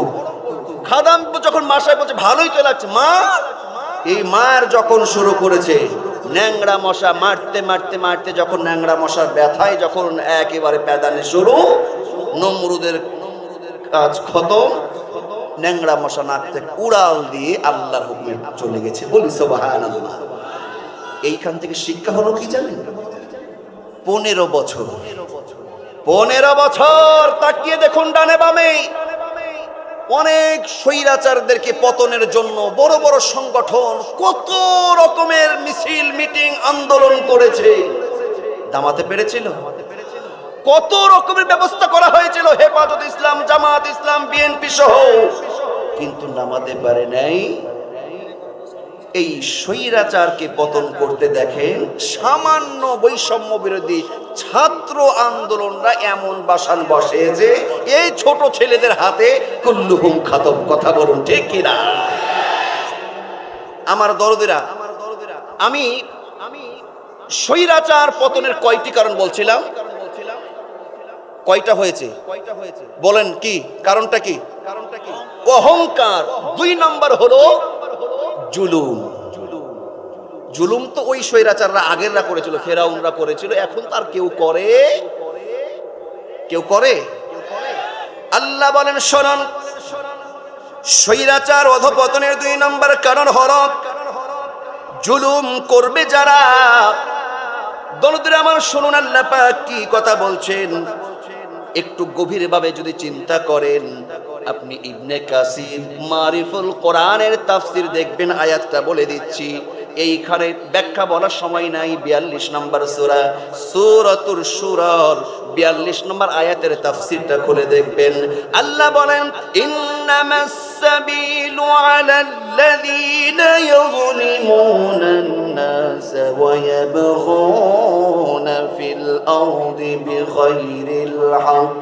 খাদাম যখন মাসায় বলছে ভালোই তো লাগছে, মা এই মার যখন শুরু করেছে ন্যাংরা মশা মারতে মারতে মারতে, যখন ন্যাংরা মশার ব্যথায় যখন একেবারে প্যাদানে শুরু, নমরুদের কাজ খতম, ন্যাংরা মশা নাক থেকে উড়াল দিয়ে আল্লাহর হুকুমে চলে গেছে। বলি সুবহানাল্লাহ। এইখান থেকে শিক্ষা হলো কি জানেন? 15 বছর, 15 বছর তাকিয়ে দেখুন ডানে বামে অনেক স্বৈরাচারদেরকে পতনের জন্য বড় বড় সংগঠন কত রকমের মিছিল মিটিং আন্দোলন করেছে, দামাতে পেরেছিল? কত রকমের ব্যবস্থা করা হয়েছিল, হেফাজত ইসলাম, জামাত ইসলাম, বিএনপি সহ, কিন্তু নামাতে পারে নাই। এই স্বৈরাচারকে পতন করতে দেখেন সামান্য বৈষম্য বিরোধী ছাত্র আন্দোলনরা এমন বাসান বসে যে এই ছোট ছেলেদের হাতে কুল্লুহুম খাতম। কথা বলুন ঠিক কিনা? আমার দরদিরা, আমি স্বৈরাচার পতনের কয়টি কারণ বলছিলাম? কয়টা হয়েছে বলেন? কি কারণটা? কি অহংকার। 2 নম্বর হলো জুলুম। জুলুম তো ওই স্বৈরাচাররা আগেররা করেছিল, ফেরাউনরা করেছিল, এখন তার কেউ করে? কেউ করে? আল্লাহ বলেন শোনেন, স্বৈরাচার অধপতনের 2 নম্বর কারণ হলো জুলুম করবে যারা। দরদিরা আমার শুনুন, আল্লাহ পাক কি কথা বলছেন একটু গভীরভাবে যদি চিন্তা করেন। আপনি ইবনে কাসির মারিফুল কোরআনের তাফসীর দেখবেন, আয়াতটা বলে দিচ্ছি, এইখানে ব্যাখ্যা বলার সময় নাই। 42 নম্বর সূরা, সূরাতুর শুরার 42 নম্বর আয়াতের তাফসীরটা খুলে দেখবেন। আল্লাহ বলেন ইন্নামাস সাবিলু আলাল্লাযীনা ইযলিমুনান নাস ওয়া ইয়াবগুনা ফিল আরদি বিগাইরিল হক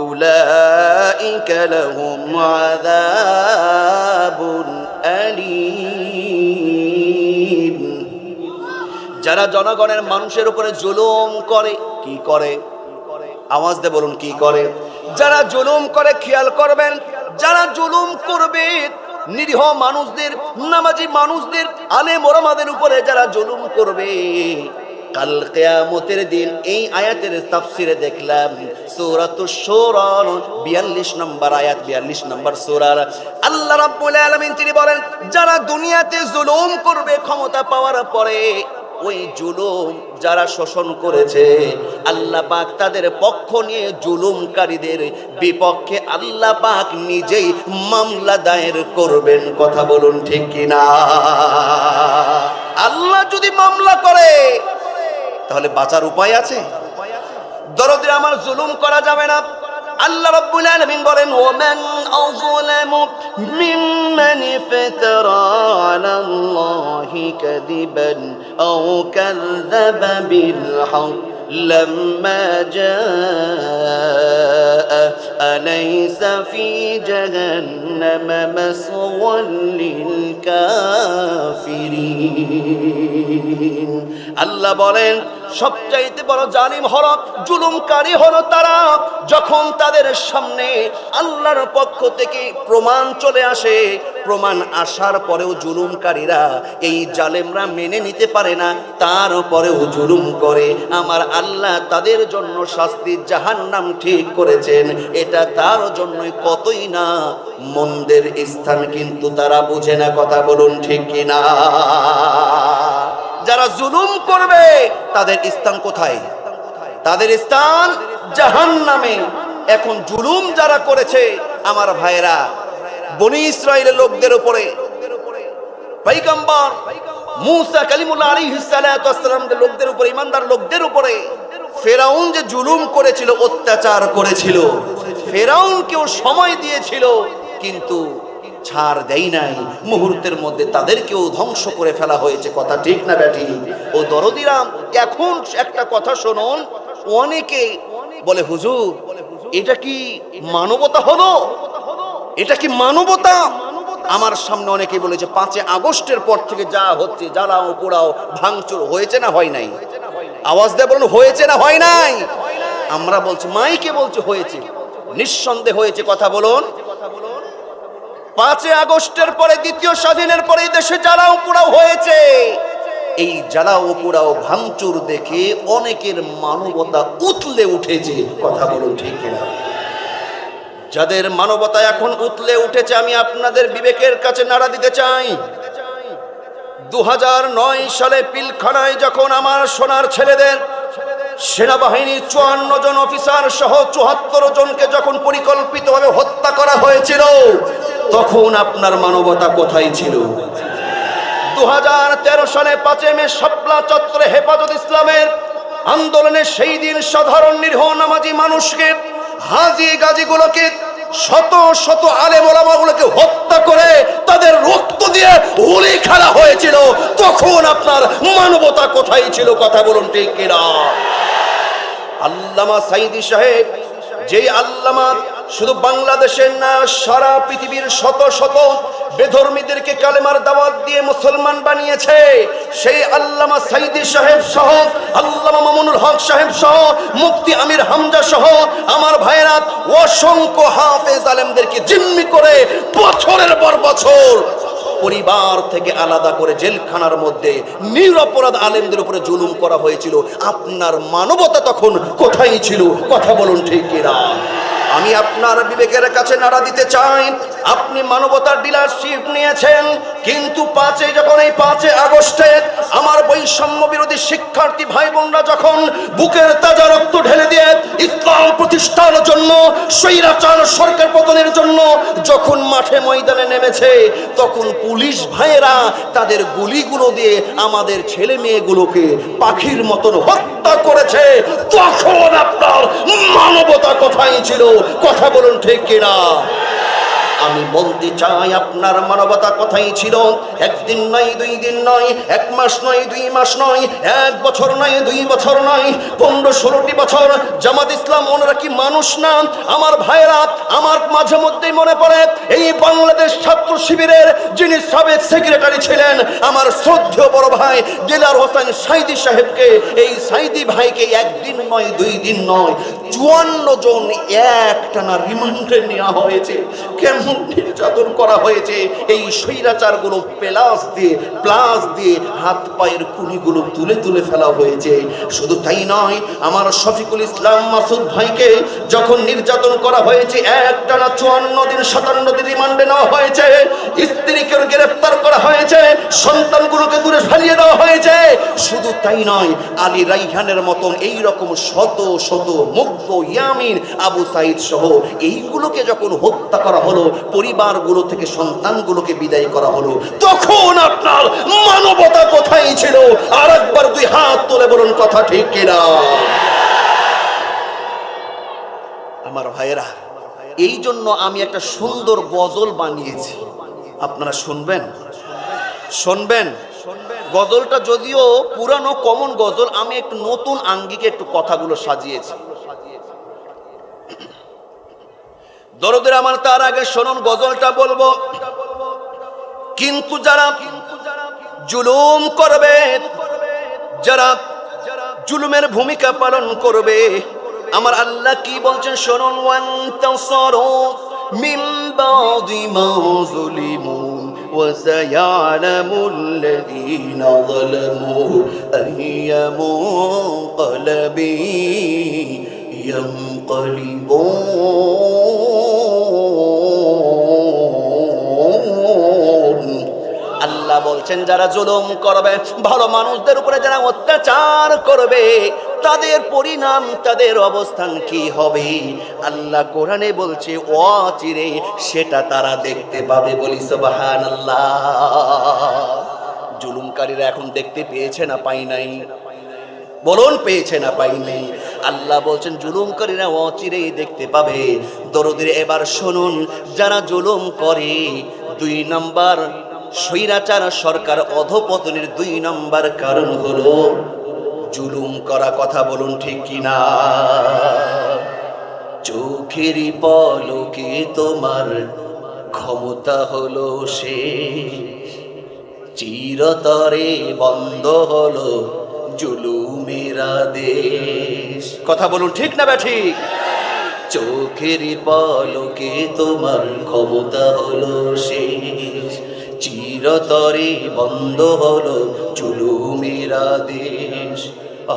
উলাইকা লাহুম আযাবুন আলীম। যারা জনগণের মানুষের উপরে জুলুম করে, কি করে? আওয়াজ দিয়ে বলুন, কি করে? যারা জুলুম করে, খেয়াল করবেন, যারা জুলুম করবে নিরীহ মানুষদের, নামাজি মানুষদের, আলেম ওলামাদের উপরে যারা জুলুম করবে, কাল কিয়ামতের দিন এই আয়াতের তাফসিরে দেখলাম সূরাতুশ শুরার 42 নম্বর আয়াত, 42 নম্বর সূরার আল্লাহ রাব্বুল আলামিন তিনি বলেন যারা দুনিয়াতে জুলুম করবে ক্ষমতা পাওয়ার পরে, ওই জুলুম যারা শোষণ করেছে, আল্লাহ পাক তাদের পক্ষ নিয়ে জুলুমকারীদের বিপক্ষে আল্লাহ পাক নিজেই মামলা দায়ের করবেন। কথা বলুন ঠিক কিনা? আল্লাহ যদি মামলা করে তাহলে বাঁচার উপায় আছে? দরদিরা আমার, জুলুম করা যাবে না। আল্লাহ রাব্বুল আলামিন বলেন ওয়ামান আযলামু মিম্মান ইফতারা আলাল্লাহি কাযিবান আও কাযযাবা বিল হক লাম্মা জাআ আলাইসা ফি জাহান্নামা মাসওয়াল লিল কাফিরিন। আল্লাহ বলেন সবচাইতে বড় জালিম হলো, জুলুমকারী হলো তারা যখন তাদের সামনে আল্লাহর পক্ষ থেকে প্রমাণ চলে আসে, প্রমাণ আসার পরেও জুলুমকারীরা, এই জালেমরা মেনে নিতে পারে না, তারপরেও জুলুম করে। আমার আল্লাহ তাদের জন্য শাস্তি জাহান্নাম ঠিক করেছেন। এটা তার জন্যই কতই না মন্দের স্থান, কিন্তু তারা বুঝে না। কথা বলুন ঠিক কিনা? যারা জুলুম করবে তাদের স্থান কোথায়? তাদের স্থান জাহান্নামে। এখন জুলুম যারা করেছে আমার ভাইরা, বনি ইসরাইলের লোকদের উপরে, পয়গম্বর মুসা কালিমুল্লাহ আলাইহিস সালাতু ওয়াস সালামের লোকদের উপরে, ইমানদার লোকদের উপরে ফেরাউন যে জুলুম করেছিল, অত্যাচার করেছিল, ফেরাউনকেও সময় দিয়েছিল কিন্তু ছাড় দেই নাই। মুহূর্তের মধ্যে তাদেরকেও ধ্বংস করে ফেলা হয়েছে। কথা ঠিক না ব্যাটি? ও দরদিরাম, এখন একটা কথা শুনুন, অনেকে বলে হুজুর এটা কি মানবতা হলো? এটা কি মানবতা? আমার সামনে অনেকেই বলেছে 5 আগস্টের পর থেকে যা হচ্ছে, জ্বালাও পোড়াও ভাঙচুর হয়েছে না হয় নাই? আওয়াজ দিয়ে বলুন, হয়েছে না হয় নাই? আমরা বলছি, মাইকে বলছে হয়েছে, নিঃসন্দেহে হয়েছে। কথা বলুন। 5 আগস্টের পরে, দ্বিতীয় স্বাধীনের পরে দেশে জ্বালাও পোড়াও হয়েছে। এই জ্বালাও পোড়াও ভাঙচুর দেখে অনেকের মানবতা উতলে উঠেছে। কথা বলুন ঠিক কিনা? যাদের মানবতা এখন উতলে উঠেছে, আমি আপনাদের বিবেকের কাছে নাড়া দিতে চাই। 2009 সালে পিলখানায় যখন আমার সোনার ছেলেদের সেনাবাহিনীর 54 জন অফিসার সহ 74 জনকে যখন পরিকল্পিতভাবে হত্যা করা হয়েছিল, তখন আপনার মানবতা কোথায় ছিল? 2013 সালে 5 মে শাপলা চত্বরে হেফাজত ইসলামের আন্দোলনে সেই দিন সাধারণ নিরীহ নামাজি মানুষকে, হাজি গাজীগুলোকে, শত শত আলেম ওলামাগুলোকে হত্যা করে তাদের রক্ত দিয়ে হোলি খেলা হয়েছিল, তখন আপনার মানবতা কোথায় ছিল? কথা বলুন ঠিক কিনা? আল্লামা সাঈদী সাহেব, যেই আল্লামা শুধু বাংলাদেশের না, সারা পৃথিবীর শত শত বেধর্মীদেরকে কালেমার দাওয়াত দিয়ে মুসলমান বানিয়েছে, সেই আল্লামা সাঈদী সাহেব সহ, আল্লামা মামুনুল হক সাহেব সহ, মুফতি আমির হামজা সহ আমার ভাইরা অসংখ্য হাফেজ আলেমদেরকে জিম্মি করে বছরের পর বছর পরিবার থেকে আলাদা করে জেলখানার মধ্যে নিরপরাধ আলেমদের উপরে জুলুম করা হয়েছিল। আপনার মানবতা তখন কোথায় ছিল? কথা বলুন ঠিক কিনা? আমি আপনার বিবেকের কাছে নাড়া দিতে চাই। আপনি মানবতার ডিলারশিপ নিয়েছেন, কিন্তু যখন এই 5 আগস্টে আমার বৈষম্য বিরোধী শিক্ষার্থী ভাই বোনরা যখন বুকের তাজা রক্ত ঢেলে দিয়ে ইসলাম প্রতিষ্ঠার জন্য, স্বৈরাচার সরকার পতনের জন্য যখন মাঠে ময়দানে নেমেছে, তখন পুলিশ ভাইয়েরা তাদের গুলিগুলো দিয়ে আমাদের ছেলে মেয়েগুলোকে পাখির মতন হত্যা করেছে, তখন আপনার মানবতা কোথায় ছিল? কথা বলুন ঠিক কিনা? আমি বলতে চাই, আপনার মানবতা কোথায় ছিল? একদিন নয়, 2 দিন নয়, 1 মাস নয়, 2 মাস নয়, 1 বছর নয়, 2 বছর নয়, 15-16টি বছর। জামাত ইসলাম ওনারা কি মানুষ না? আমার ভাইরা, আমার মাঝে মধ্যেই মনে পড়ে এই বাংলাদেশ ছাত্র শিবিরের যিনি সাবেক সেক্রেটারি ছিলেন, আমার শ্রদ্ধেয় বড় ভাই দিলার হোসেন সাঈদী সাহেবকে, এই সাঈদী ভাইকে 1 দিন নয়, 2 দিন নয়, 54 জন একটানা রিমান্ডে নেওয়া হয়েছে। কেমন নির্যাতন করা হয়েছে! এই স্বৈরাচার গুলো প্লাস দিয়ে হাত পায়ের কুনিগুলো তুলে তুলে ফেলা হয়েছে। শুধু তাই নয়, আমার শফিকুল ইসলাম মাসুদ ভাইকে যখন নির্যাতন করা হয়েছে, একটানা 54 দিন 57 দিন রিমান্ডে নেওয়া হয়েছে, স্ত্রীকে গ্রেফতার করা হয়েছে, সন্তানগুলোকে দূরে ফেলিয়ে দেওয়া হয়েছে। শুধু তাই নয়, আলী রাইহানের মতন এইরকম শত শত মুগ্ধ, ইয়ামিন, আবু সাইদ সহ এইগুলোকে যখন হত্যা করা হলো, পরিবারগুলো থেকে সন্তানগুলোকে বিদায় করা হলো, তখন আপনার মানবতা কোথায় ছিল? আর একবার 2 হাত তুলে বলুন কথা ঠিক কিনা? আমার ভাইয়েরা, এই জন্য আমি একটা সুন্দর গজল বানিয়েছি, আপনারা শুনবেন? গজলটা যদিও পুরানো কমন গজল, আমি একটু নতুন আঙ্গিকে একটু কথাগুলো সাজিয়েছি। দরদের আমার, তার আগে শুনুন গজলটা বলবো। কিন্তু যারা জুলুম করবে, যারা জুলুমের ভূমিকা পালন করবে, আমার আল্লাহ কি বলছেন শুনুন। ওয়ান্তাসরু মিন বাদি মা যুলিমু وسيعلم الذين ظلموا أي منقلب ينقلبون। আল্লাহ বলছেন, যারা জুলুম করবে, ভালো মানুষদের উপরে যারা অত্যাচার করবে, তাদের পরিণাম, তাদের অবস্থান কি হবে? আল্লাহ কোরআনে বলছে, অচিরে সেটা তারা দেখতে পাবে। বলি সুবহানাল্লাহ। জুলুমকারীরা এখন দেখতে পেয়েছে না পাই নাই? বলুন, পেয়েছে না পাই নাই? আল্লাহ বলছেন জুলুমকারীরা অচিরেই দেখতে পাবে। দরদের এবার শুনুন, যারা জুলুম করে, 2 নাম্বার স্বৈরাচার সরকার অধপতনের 2 নাম্বার কারণ হলো জুলুম করা। কথা বলুন ঠিক কিনা? চোখেরই পলকে তোমার ক্ষমতা হলো শেষ, চিরতরে বন্ধ হলো জুলুমের আদেশ। কথা বলুন ঠিক না ঠিক? চোখের পলকে তোমার ক্ষমতা হলো শেষ, চিরতরে বন্ধ হলো জুলুমের আদেশ।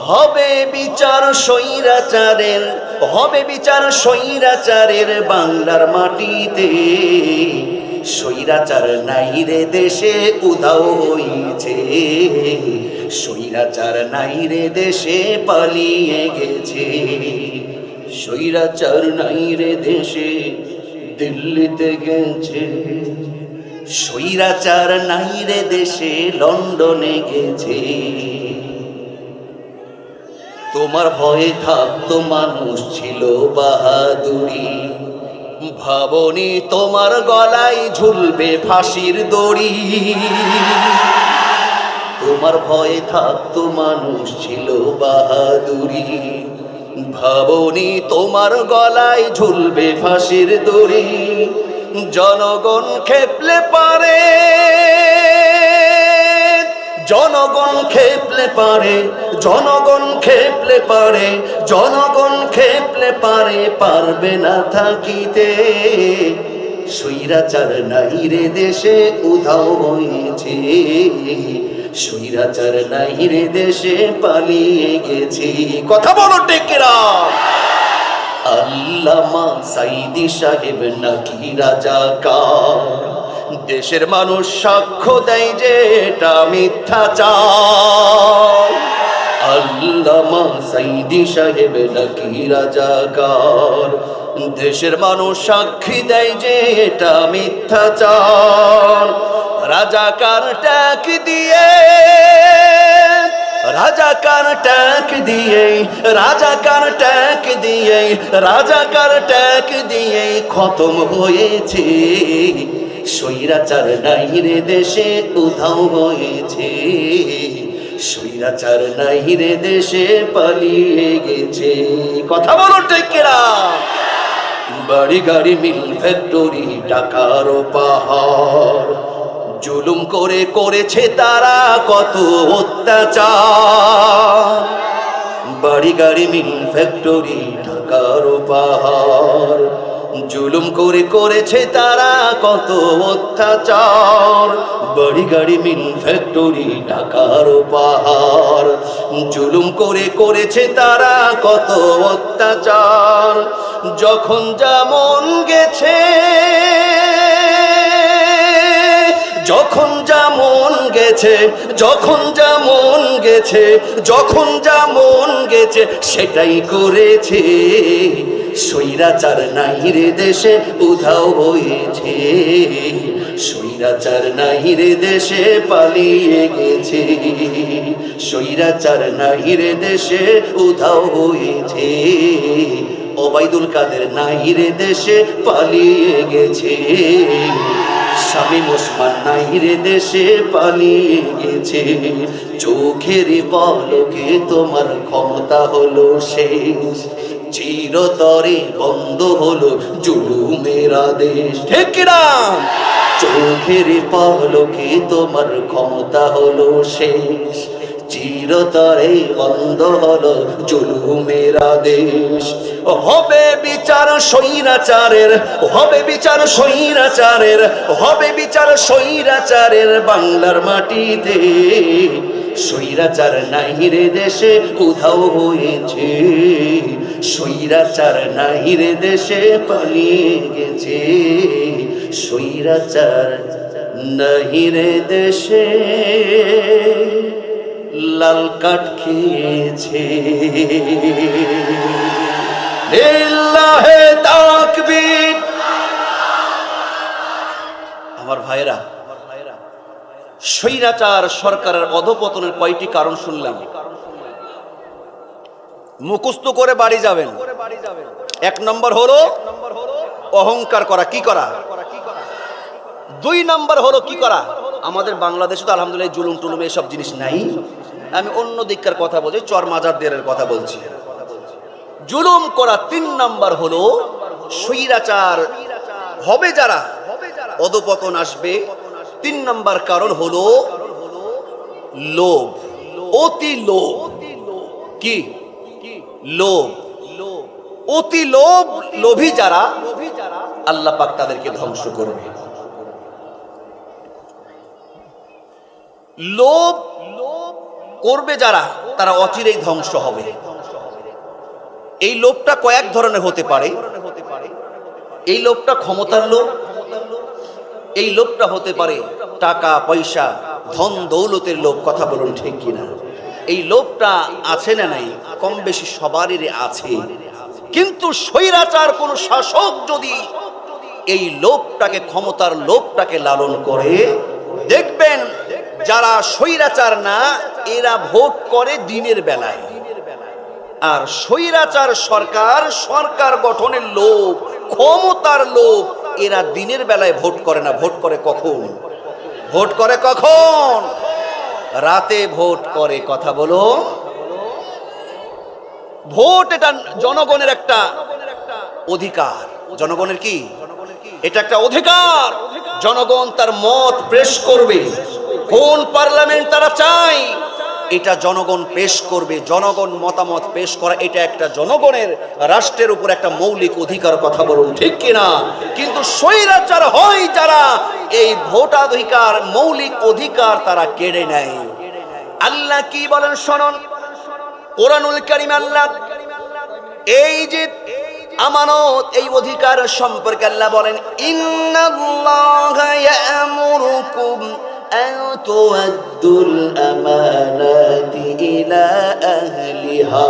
হবে বিচার স্বৈরাচারের, হবে বিচার স্বৈরাচারের বাংলার মাটিতে। স্বৈরাচার নাই রে দেশে উধাও হইছে, স্বৈরাচার নাই রে দেশে পালিয়ে গেছে। স্বৈরাচার নাই রে দেশে দিল্লিতে গেছে, স্বৈরাচার নাই রে দেশে লন্ডনে গেছে। তোমার ভয়ে থাকতো মানুষ ছিল বাহাদুরি, ভাবনি তোমার গলায় ঝুলবে ফাঁসির দড়ি। তোমার ভয়ে থাকতো মানুষ ছিল বাহাদুরি, ভাবনি তোমার গলায় ঝুলবে ফাঁসির দড়ি। জনগণ খেপলে পারে, জনগণ খেপলে পারে, জনগণ খেপলে পারে, জনগণ খেপলে পারে, পারবে না থাকিতে। স্বৈরাচার নাই রে দেশে উধাও হয়েছে, স্বৈরাচার নাই রে দেশে পালিয়ে গেছে। কথা বলো টেকেরা। আল্লামা সাইদি সাহেব নাকি রাজাকার, দেশের মানুষ সাক্ষ্য দেয় যে এটা মিথ্যাচার। আল্লামা সাইদি সাহেব নাকি রাজাকার, দেশের মানুষ সাক্ষী দেয় যে এটা মিথ্যাচার। রাজাকার ট্যাগ দিয়ে, রাজাকার ট্যাগ দিয়ে, রাজাকার ট্যাগ দিয়ে, রাজাকার ট্যাগ দিয়ে খতম হয়েছে। স্বৈরাচার নাই রে দেশে উধাও হয়েছে, স্বৈরাচার নাই রে দেশে পালিয়ে গেছে। কথা বলো ঠিক কিনা? বাড়ি গাড়ি মিল ফ্যাক্টরি টাকার পাহাড়, জুলুম করে করেছে তারা কত অত্যাচার। বাড়ি গাড়ি মিল ফ্যাক্টরি টাকার পাহাড়, জুলুম করে করেছে তারা কত অত্যাচার। বাড়ি গাড়ি মিল ফ্যাক্টরি টাকার পাহাড়, জুলুম করে করেছে তারা কত অত্যাচার। যখন যেমন গেছে, যখন যেমন গেছে, যখন যেমন গেছে, যখন যেমন গেছে সেটাই করেছে। স্বৈরাচার নাই রে দেশে উধাও হয়েছে, স্বৈরাচার নাই রে দেশে পালিয়ে গেছে, স্বৈরাচার নাই রে দেশে উধাও হয়েছে। ওবায়দুল কাদের নাই রে দেশে পালিয়ে গেছে, শামীম ওসমান নাই রে দেশে পালিয়ে গেছে। চোখের পলকে তোমার ক্ষমতা হলো শেষ, চিরতরে বন্ধ হলো জুলুমের আদেশ। ঠিক না? চোখের পলকে তোমার ক্ষমতা হলো শেষ, চিরতরে বন্ধ হলো জুলুমের আদেশ। হবে বিচার স্বৈরাচারের, হবে বিচার স্বৈরাচারের, হবে বিচার স্বৈরাচারের বাংলার মাটিতে। স্বৈরাচার নাই রে দেশে উধাও হয়েছে, স্বৈরাচার নাই রে দেশে পালিয়ে গেছে, স্বৈরাচার নাই রে দেশে লাল কাঠ খেয়েছে। লিল্লাহে তাকবীর। আমার ভাইরা, স্বৈরাচার সরকারের অধপতনের কয়টি কারণ শুনলাম। মুখস্থ করে বাড়ি যাবেন। এক নম্বর হলো অহংকার করা। কি করা? দুই নম্বর হলো কি করা? আমাদের বাংলাদেশে তো আলহামদুলিল্লাহ জুলুম টুলুম এসব জিনিস নাই। আমি অন্য দিককার কথা বলছি, চর মাজারদের কথা বলছি। জুলুম করা। তিন নম্বর হলো স্বৈরাচার হবে যারা, অধঃপতন আসবে। 3 নম্বর কারণ হলো লোভ, অতি লোভ। কি? লোভ। অতি লোভ, লোভী যারা, আল্লাহ পাক তাদেরকে ধ্বংস করবে। লোভ করবে যারা, তারা অচিরেই ধ্বংস হবে। এই লোভটা কয়েক ধরনের হতে পারে। এই লোভটা ক্ষমতার লোভ, এই লোভটা হতে পারে টাকা পয়সা ধন দৌলতের লোভ। কথা বলুন ঠিক কিনা? এই লোভটা আছে না নাই? কম বেশি সবারই আছে। কিন্তু স্বৈরাচার কোন শাসক যদি এই লোভটাকে, ক্ষমতার লোভটাকে লালন করে, দেখবেন যারা স্বৈরাচার না এরা ভোট করে দিনের বেলায়। আর স্বৈরাচার সরকার, সরকার গঠনের লোভ, ক্ষমতার লোভ, এরা দিনের বেলায় ভোট করে না। ভোট করে কখন? ভোট করে কখন? রাতে ভোট করে। কথা বলো। ভোট এটা জনগণের একটা অধিকার। জনগণের কি? এটা একটা অধিকার। জনগণ তার মত পেশ করবে। কোন পার্লামেন্ট তারা চায় এটা জনগণ পেশ করবে। জনগণ মতামত পেশ করা এটা একটা জনগণের, রাষ্ট্রের উপর একটা মৌলিক অধিকার। কথা বলুন ঠিক কিনা? কিন্তু স্বৈরাচার হয় যারা, এই ভোটাধিকার, মৌলিক অধিকার তারা কেড়ে নেয়। আল্লাহ কি বলেন শুনুন, কোরআনুল কারীম আল্লাহ এই যে আমানত, এই অধিকার সম্পর্কে আল্লাহ বলেন, ইন্নাল্লাহা ইয়া'মুরুকুম আন তু'আদ্দুল আমানাতি ইলা আহলিহা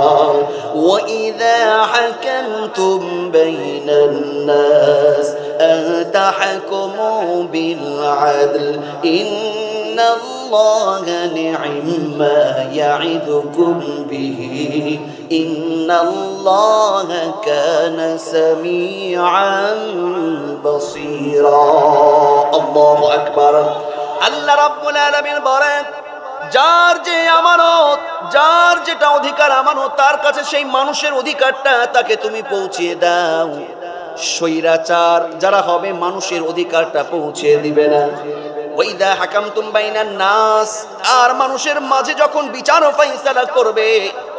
ওয়া ইযা হাকামতুম বাইনান নাস আন তাহকুমু বিল আদল ইন্নাল্লাহা নি'মা ইয়া'iদুকুম বিহি ইন্নাল্লাহা কানা সামিআন বাসীরা। আল্লাহু আকবার। আল্লাহ রাব্বুল আলামিন বলেন, যার যে আমানত, যার যেটা অধিকার আমানত, তার কাছে সেই মানুষের অধিকারটা তাকে তুমি পৌঁছিয়ে দাও। স্বৈরাচার যারা হবে মানুষের অধিকারটা পৌঁছে দিবে না। ওয়াইদা হাকামতুম বাইনান নাস, আর মানুষের মাঝে যখন বিচার ও ফায়সালা করবে,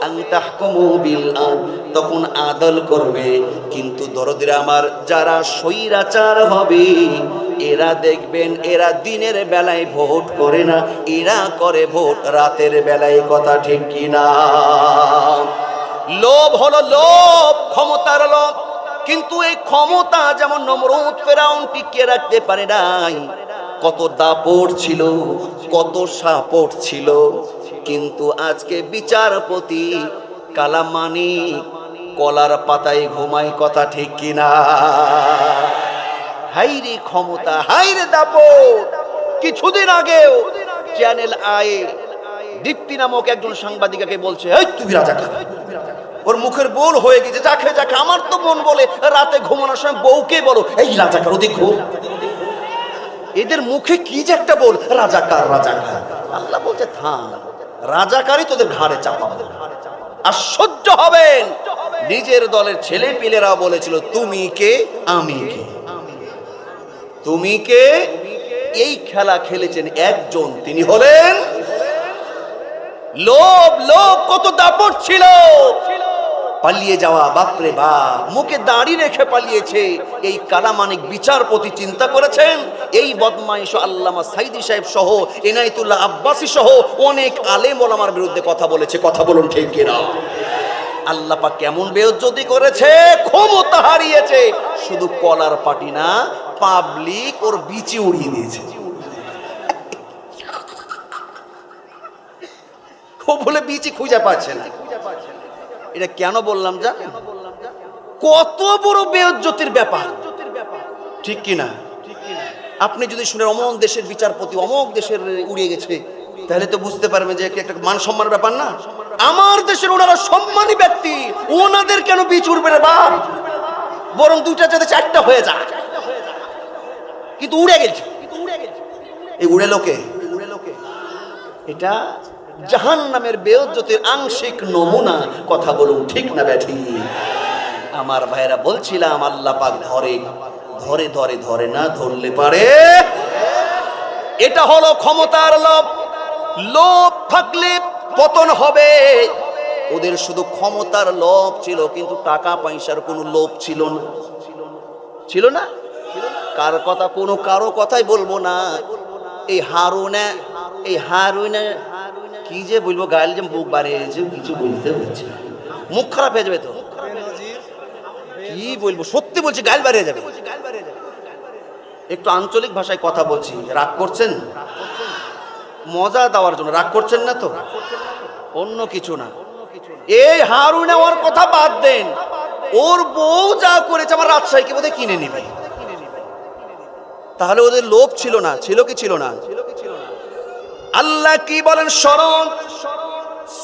আন তাহকুমু বিল আদল, তখন আদল করবে। কিন্তু দরদের আমার, যারা স্বৈরাচার হবে এরা দেখবেন এরা দিনের বেলায় ভোট করে না, এরা করে ভোট রাতের বেলায়। কথা ঠিক কিনা? লোভ হলো লোভ, ক্ষমতার লোভ। কিন্তু এই ক্ষমতা যেমন নমরুদ ফেরাউন টিকিয়ে রাখতে পারে নাই, কত দাপট ছিল, কত সাপট ছিল। কিন্তু আজকে বিচারপতি কালামানিক কলার পাতায় ঘুমায়। কথা ঠিক কিনা? হাইরে ক্ষমতা, হাইরে দাপট। কিছুদিন আগেও চ্যানেল আয়ে দীপ্তি নামক একজন সাংবাদিকাকে বলছে, এই তুমি রাজাকার। ওর মুখের বোল হয়ে গেছে, যাকে যাকে। আমার তো মন বলে রাতে ঘুমানোর সময় বউকে বলো, এই রাজাকার, ওদিক ঘুম। এদের মুখে কি যে একটা বল, রাজাকার রাজাকার। আল্লাহ বলছে, থাম, রাজাকারই তোদের ঘাড়ে চাপাবো। আশ্চর্য হবেন, নিজের দলের ছেলে পিলেরা বলেছিল, তুমি কে আমি কে, তুমি কে। এই খেলা খেলেছেন একজন, তিনি হলেন লোভ। লোভ কত দাপট ছিল। পালিয়ে যাওয়া, বাপরে বাপ, মুখে দাড়ি রেখে পালিয়েছে। এই কালামানিক বিচারপতি চিন্তা করেছেন, এই বদমাইশ আল্লামা সাইদি সাহেব সহ, এনায়েতুল্লাহ আব্বাসী সহ অনেক আলেম ওলামার বিরুদ্ধে কথা বলেছে। কথা বলুন ঠিক কিনা? আল্লাহ পাক কেমন বেইজ্জতি করেছে, ক্ষমতা হারিয়েছে। শুধু কলার পাটি না, পাবলিক ওর বিচি উড়িয়ে দিয়েছে। ও বলে বিচি খুঁজে পাচ্ছে না। এটা কেন বললাম জানেন? কত বড় বেইজ্জতির ব্যাপার, ঠিক কিনা? আপনি যদি শুনে অমুক দেশের বিচারপতি অমুক দেশের উড়িয়ে গেছে, তাহলে তো বুঝতে পারবেন যে একটা মান সম্মানের ব্যাপার না। আমার দেশের ওনারা সম্মানী ব্যক্তি, ওনাদের কেন বিচ উড়বে রে বাপ? বরং দুইটা যাতে চারটা হয়ে যায়। কিন্তু উড়ে গেছে। এই উড়ে লোকে, এটা জাহান্নামের বেইজ্জতির আংশিক নমুনা। কথা বলুন ঠিক না ব্যাঠি? আমার ভাইরা বলছিলাম, আল্লাহ পাক ঘরে ধরে ধরে ধরে না ধরলে পারে। এটা হলো ক্ষমতার লোভ। লোভ থাকলে পতন হবে। ওদের শুধু ক্ষমতার লোভ ছিল, কিন্তু টাকা পয়সার কোনো লোভ ছিল না। ছিল না? কার কথা, কোনো কারো কথাই বলবো না। এই হারুনে কি যে বলবো, গায়েল যে মুখ বাড়িয়েছে, কিছু বলতে হচ্ছে, মুখ খারাপ হয়ে যাবে তো। কি বলবো, সত্যি বলছি, গায়েল বাড়িয়ে যাবে। একটু আঞ্চলিক ভাষায় কথা বলছি, রাগ করছেন? মজা দেওয়ার জন্য রাগ করছেন না তো, অন্য কিছু না। এই হারুনে ওর কথা বাদ দেন, ওর বউ যা করেছে আমার রাজশাহীকে বোধহয় কিনে নিবে। তাহলে ওদের লোভ ছিল না? ছিল কি ছিল না? আল্লাহ কি বলেন স্মরণ,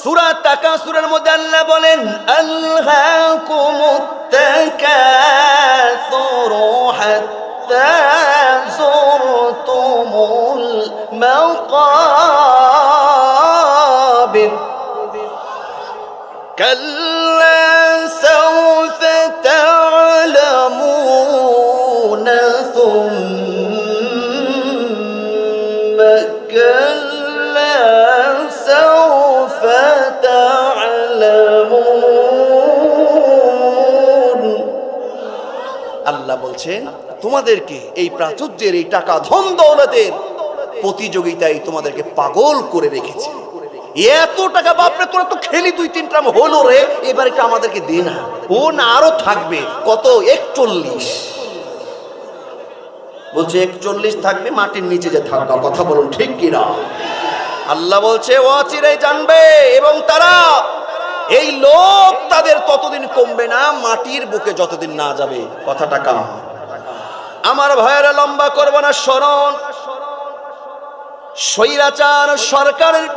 সূরা তাকাসুরের মধ্যে আল্লাহ বলেন আলহাকুমুত তাকাসুরু হাত্তা যুরতুমুল মাকাবির কাল্লা সাওফা তা'লামুনা সুম্মা কাল্লা সাওফা তা'লামুন। আল্লাহ বলছেন তোমাদেরকে এই প্রাচুর্যের, এই টাকা ধন দৌলতের প্রতিযোগিতায় তোমাদেরকে পাগল করে রেখেছে। এত টাকা, বাপরে তোরা তো খেলি 2-3 ট্রাম হলো রে, এবার এটা আমাদেরকে দে না। ও না আরো থাকবে কত, 41 বলছে, 41 থাকবে, মাটির নিচে যে থাকবে। কথা বলুন ঠিক কিনা? আল্লাহ বলছে ও চিরাই জানবে, এবং তারা এই লোভ তাদের ততদিন কমবে না মাটির বুকে যতদিন না যাবে। কথাটা কা আমার ভাইয়েরা, লম্বা করব না। স্মরণ, স্বৈরাচার সরকারের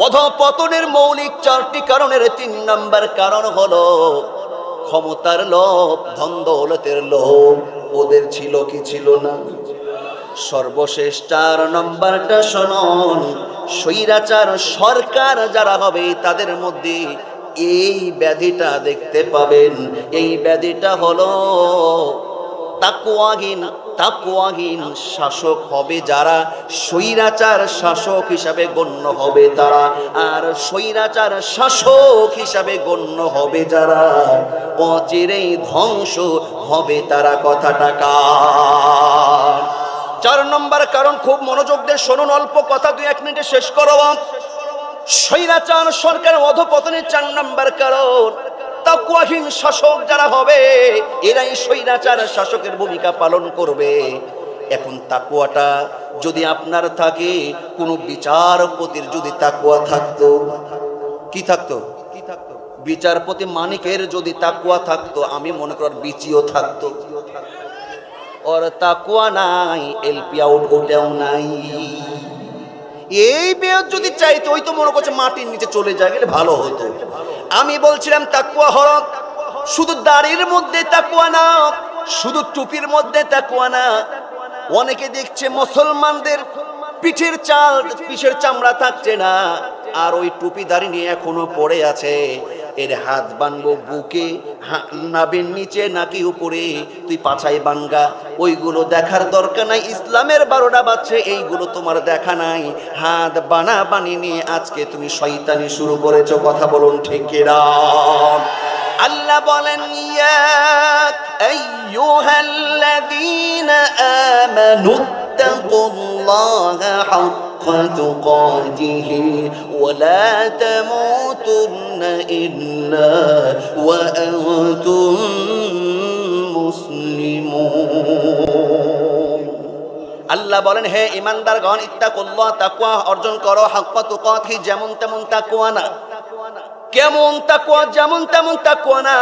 অধঃপতনের মৌলিক 4টি কারণের 3 নাম্বার কারণ হলো ক্ষমতার লোভ, ধন দৌলতের লোভ। ওদের ছিল কি ছিল না? সর্বশেষ 4 নম্বরটা শুনুন, স্বৈরাচার সরকার যারা হবে তাদের মধ্যে এই ব্যাধিটা দেখতে পাবেন। এই ব্যাধিটা হলো তাকওয়াহীন শাসক হবে যারা, স্বৈরাচার শাসক হিসাবে গণ্য হবে তারা। আর স্বৈরাচার শাসক হিসাবে গণ্য হবে যারা, অচিরেই ধ্বংস হবে তারা। কথাটা কার? 4 নম্বর কারণ, খুব মনোযোগ দিয়ে শুনুন, অল্প কথা, 2-1 মিনিটে শেষ করব। স্বৈরাচার সরকারের অধঃপতনের 4 নম্বর কারণ, তাকওয়াহীন শাসক যারা হবে এরাই স্বৈরাচার শাসকের ভূমিকা পালন করবে। এখন তাকওয়াটা যদি আপনার থাকে, কোন বিচারপতির যদি তাকওয়া থাকতো, কি থাকতো? বিচারপতি মানিকের যদি তাকওয়া থাকতো, আমি মনে করি বিচিও থাকতো। ওর তাকওয়া নাই, এলপি আউট ওটাও নাই। এই মেয়র যদি চাইতো, ওই তো মনে করছে মাটির নিচে চলে যায়, গেলে ভালো হতো। আমি বলছিলাম তাকওয়া হলো শুধু দাড়ির মধ্যে তাকওয়া না, শুধু টুপির মধ্যে তাকওয়া না। অনেকে দেখছে মুসলমানদের পিঠের চামড়া থাকছে না, আর ওই টুপি দাড়ি নিয়ে এখনো পড়ে আছে। এর হাত বানবো বুকে, নাভির নিচে নাকি উপরে, তুই পাছায় বানগা। ওইগুলো দেখার দরকার নাই, ইসলামের 12টা বাজছে, এইগুলো তোমার দেখা নাই। হাত বানা বানি নিয়ে আজকে তুমি শয়তানি শুরু করেছো। কথা বলুন ঠিক কিনা? আল্লাহ বলেন ইয়া আইয়ুহাল্লাযীনা আমানু তাকুল্লাহা হাক্কা তুকাতিহি ওয়া লা তামুতুন্না ইল্লা ওয়া আনতুম মুসলিমুন। আল্লাহ বলেন হে ঈমানদারগণ, ইত্তাকুল্লাহ, তাকওয়া অর্জন করো, হাক্কা তুকাতিহি, যেমন তেমন তাকওয়া না। কেমন তাকওয়া? যেমন তেমন তাকওয়া না।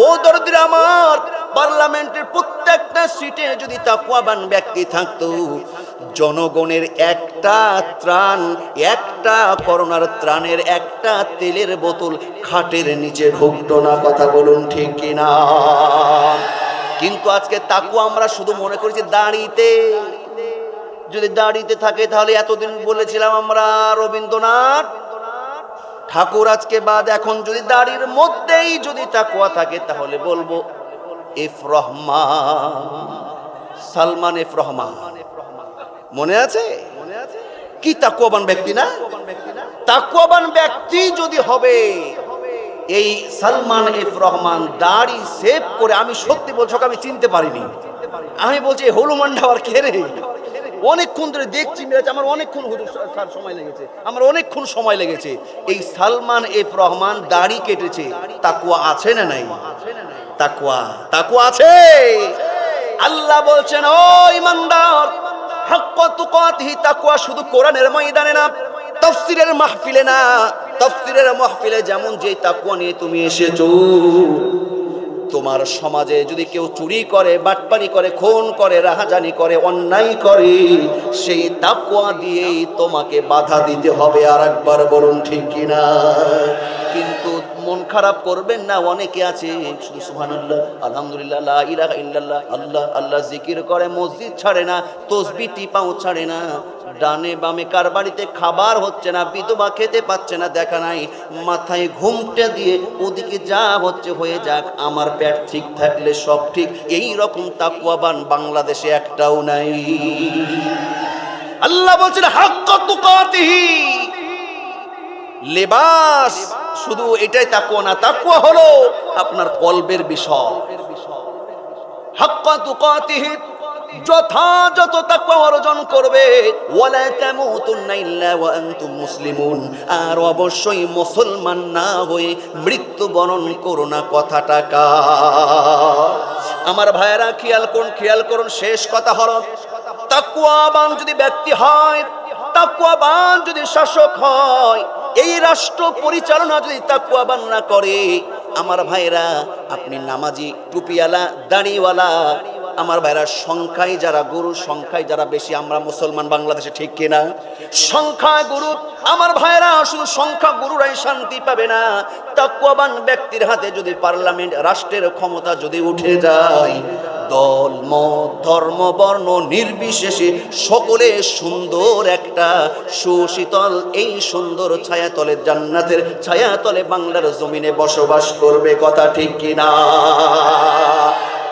ও দরদির আমার, পার্লামেন্টের প্রত্যেকটা সিটে যদি তাকওয়াবান ব্যক্তি থাকতো, জনগণের একটা ত্রাণ, একটা করোনার ত্রাণের একটা তেলের বোতল খাটের নিচে ঢুকতো না। কথা বলুন ঠিক কিনা? কিন্তু আজকে তাকওয়া আমরা শুধু মনে করেছি দাড়িতে। যদি দাড়িতে থাকে তাহলে, এতদিন বলেছিলাম আমরা রবীন্দ্রনাথ ঠাকুর আজকে বাদ, এখন যদি দাড়ির মধ্যেই যদি তাকওয়া থাকে তাহলে বলবো এফ রহমান, সালমান এফ রহমান, মনে আছে? কি তাকওয়াবান ব্যক্তি না? তাকওয়াবান ব্যক্তি যদি হবে এই সালমান এফ রহমান, দাড়ি সেভ করে, আমি সত্যি বলছি আমি চিনতে পারিনি। আমি বলছি হলুমান ঢাওয়ার কে রে? অনেকক্ষণ ধরে দেখছি, আমার অনেকক্ষণ সময় লেগেছে, আমার অনেকক্ষণ সময় লেগেছে। এই সালমান এফ রহমান দাড়ি কেটেছে, তাকওয়া আছে না নাই? তাকওয়া আছে। আল্লাহ বলছেন, ও ইমানদার, হাক্কা তুকাতিহি, তাকওয়া শুধু কোরআনের ময়দানে না, তাফসীরের মাহফিলে না। তাফসীরের মাহফিলে যেমন যে তাকওয়া নিয়ে তুমি এসেছো, তোমার সমাজে যদি কেউ চুরি করে, বাটপারি করে, খুন করে, রাহাজানি করে, অন্যায় করে, সেই তাকওয়া দিয়েই তোমাকে বাধা দিতে হবে। আর একবার বলুন ঠিক কিনা? কিন্তু মন খারাপ করবেন না, অনেকে আছে শুধু সুবহানাল্লাহ, আলহামদুলিল্লাহ, লা ইলাহা ইল্লাল্লাহ, আল্লাহ আল্লাহ জিকির করে, মসজিদ ছাড়ে না, তাসবিহ টিপাও ছাড়ে না। ডানে বামে কার বাড়িতে খাবার হচ্ছে না, বিধবা খেতে পাচ্ছে না, দেখা নাই, মাথায় ঘুমটা দিয়ে ওদিকে যা হচ্ছে হয়ে যাক, আমার পেট ঠিক থাকলে সব ঠিক। এই রকম তাকওয়াবান বাংলাদেশে একটাও নাই। আল্লাহ বলছেন হাক্কা তুকাতিহি। লেবাস শুধু এটাই তাকওয়া না, তাকওয়া হলো আপনার কলবের বিষয়। হাক্কা তুকাতিহি, যথাযথ তাকওয়া অর্জন করবে। ওয়ালা তামুতুন্না ইল্লা ওয়া আনতুম মুসলিমুন, আর অবশ্যই মুসলমান না হয়ে মৃত্যুবরণ করো না। কথাটা কার? আমার ভাইয়েরা খেয়াল করুন, শেষ কথা হলো, তাকওয়াবান যদি ব্যক্তি হয়, তাকওয়াবান যদি শাসক হয়, এই রাষ্ট্র পরিচালনা যদি তাকওয়াবান না করে, আমার ভাইরা, আপনি নামাজি, টুপিওয়ালা, দাড়িওয়ালা, আমার ভাইরা, সংখ্যায় যারা গরু, সংখ্যায় যারা বেশি আমরা মুসলমান বাংলাদেশে, ঠিক কিনা? সংখ্যায় গরু, আমার ভাইরা, শুধু সংখ্যা গরুরাই শান্তি পাবে না। তাকওয়াবান ব্যক্তির হাতে যদি পার্লামেন্ট, রাষ্ট্রের ক্ষমতা যদি উঠে যায়, দল মত ধর্ম বর্ণ নির্বিশেষে সকলে সুন্দর একটা সুশীতল এই সুন্দর ছায়াতলে, জান্নাতের ছায়াতলে বাংলার জমিনে বসবাস করবে। কথা ঠিক কিনা?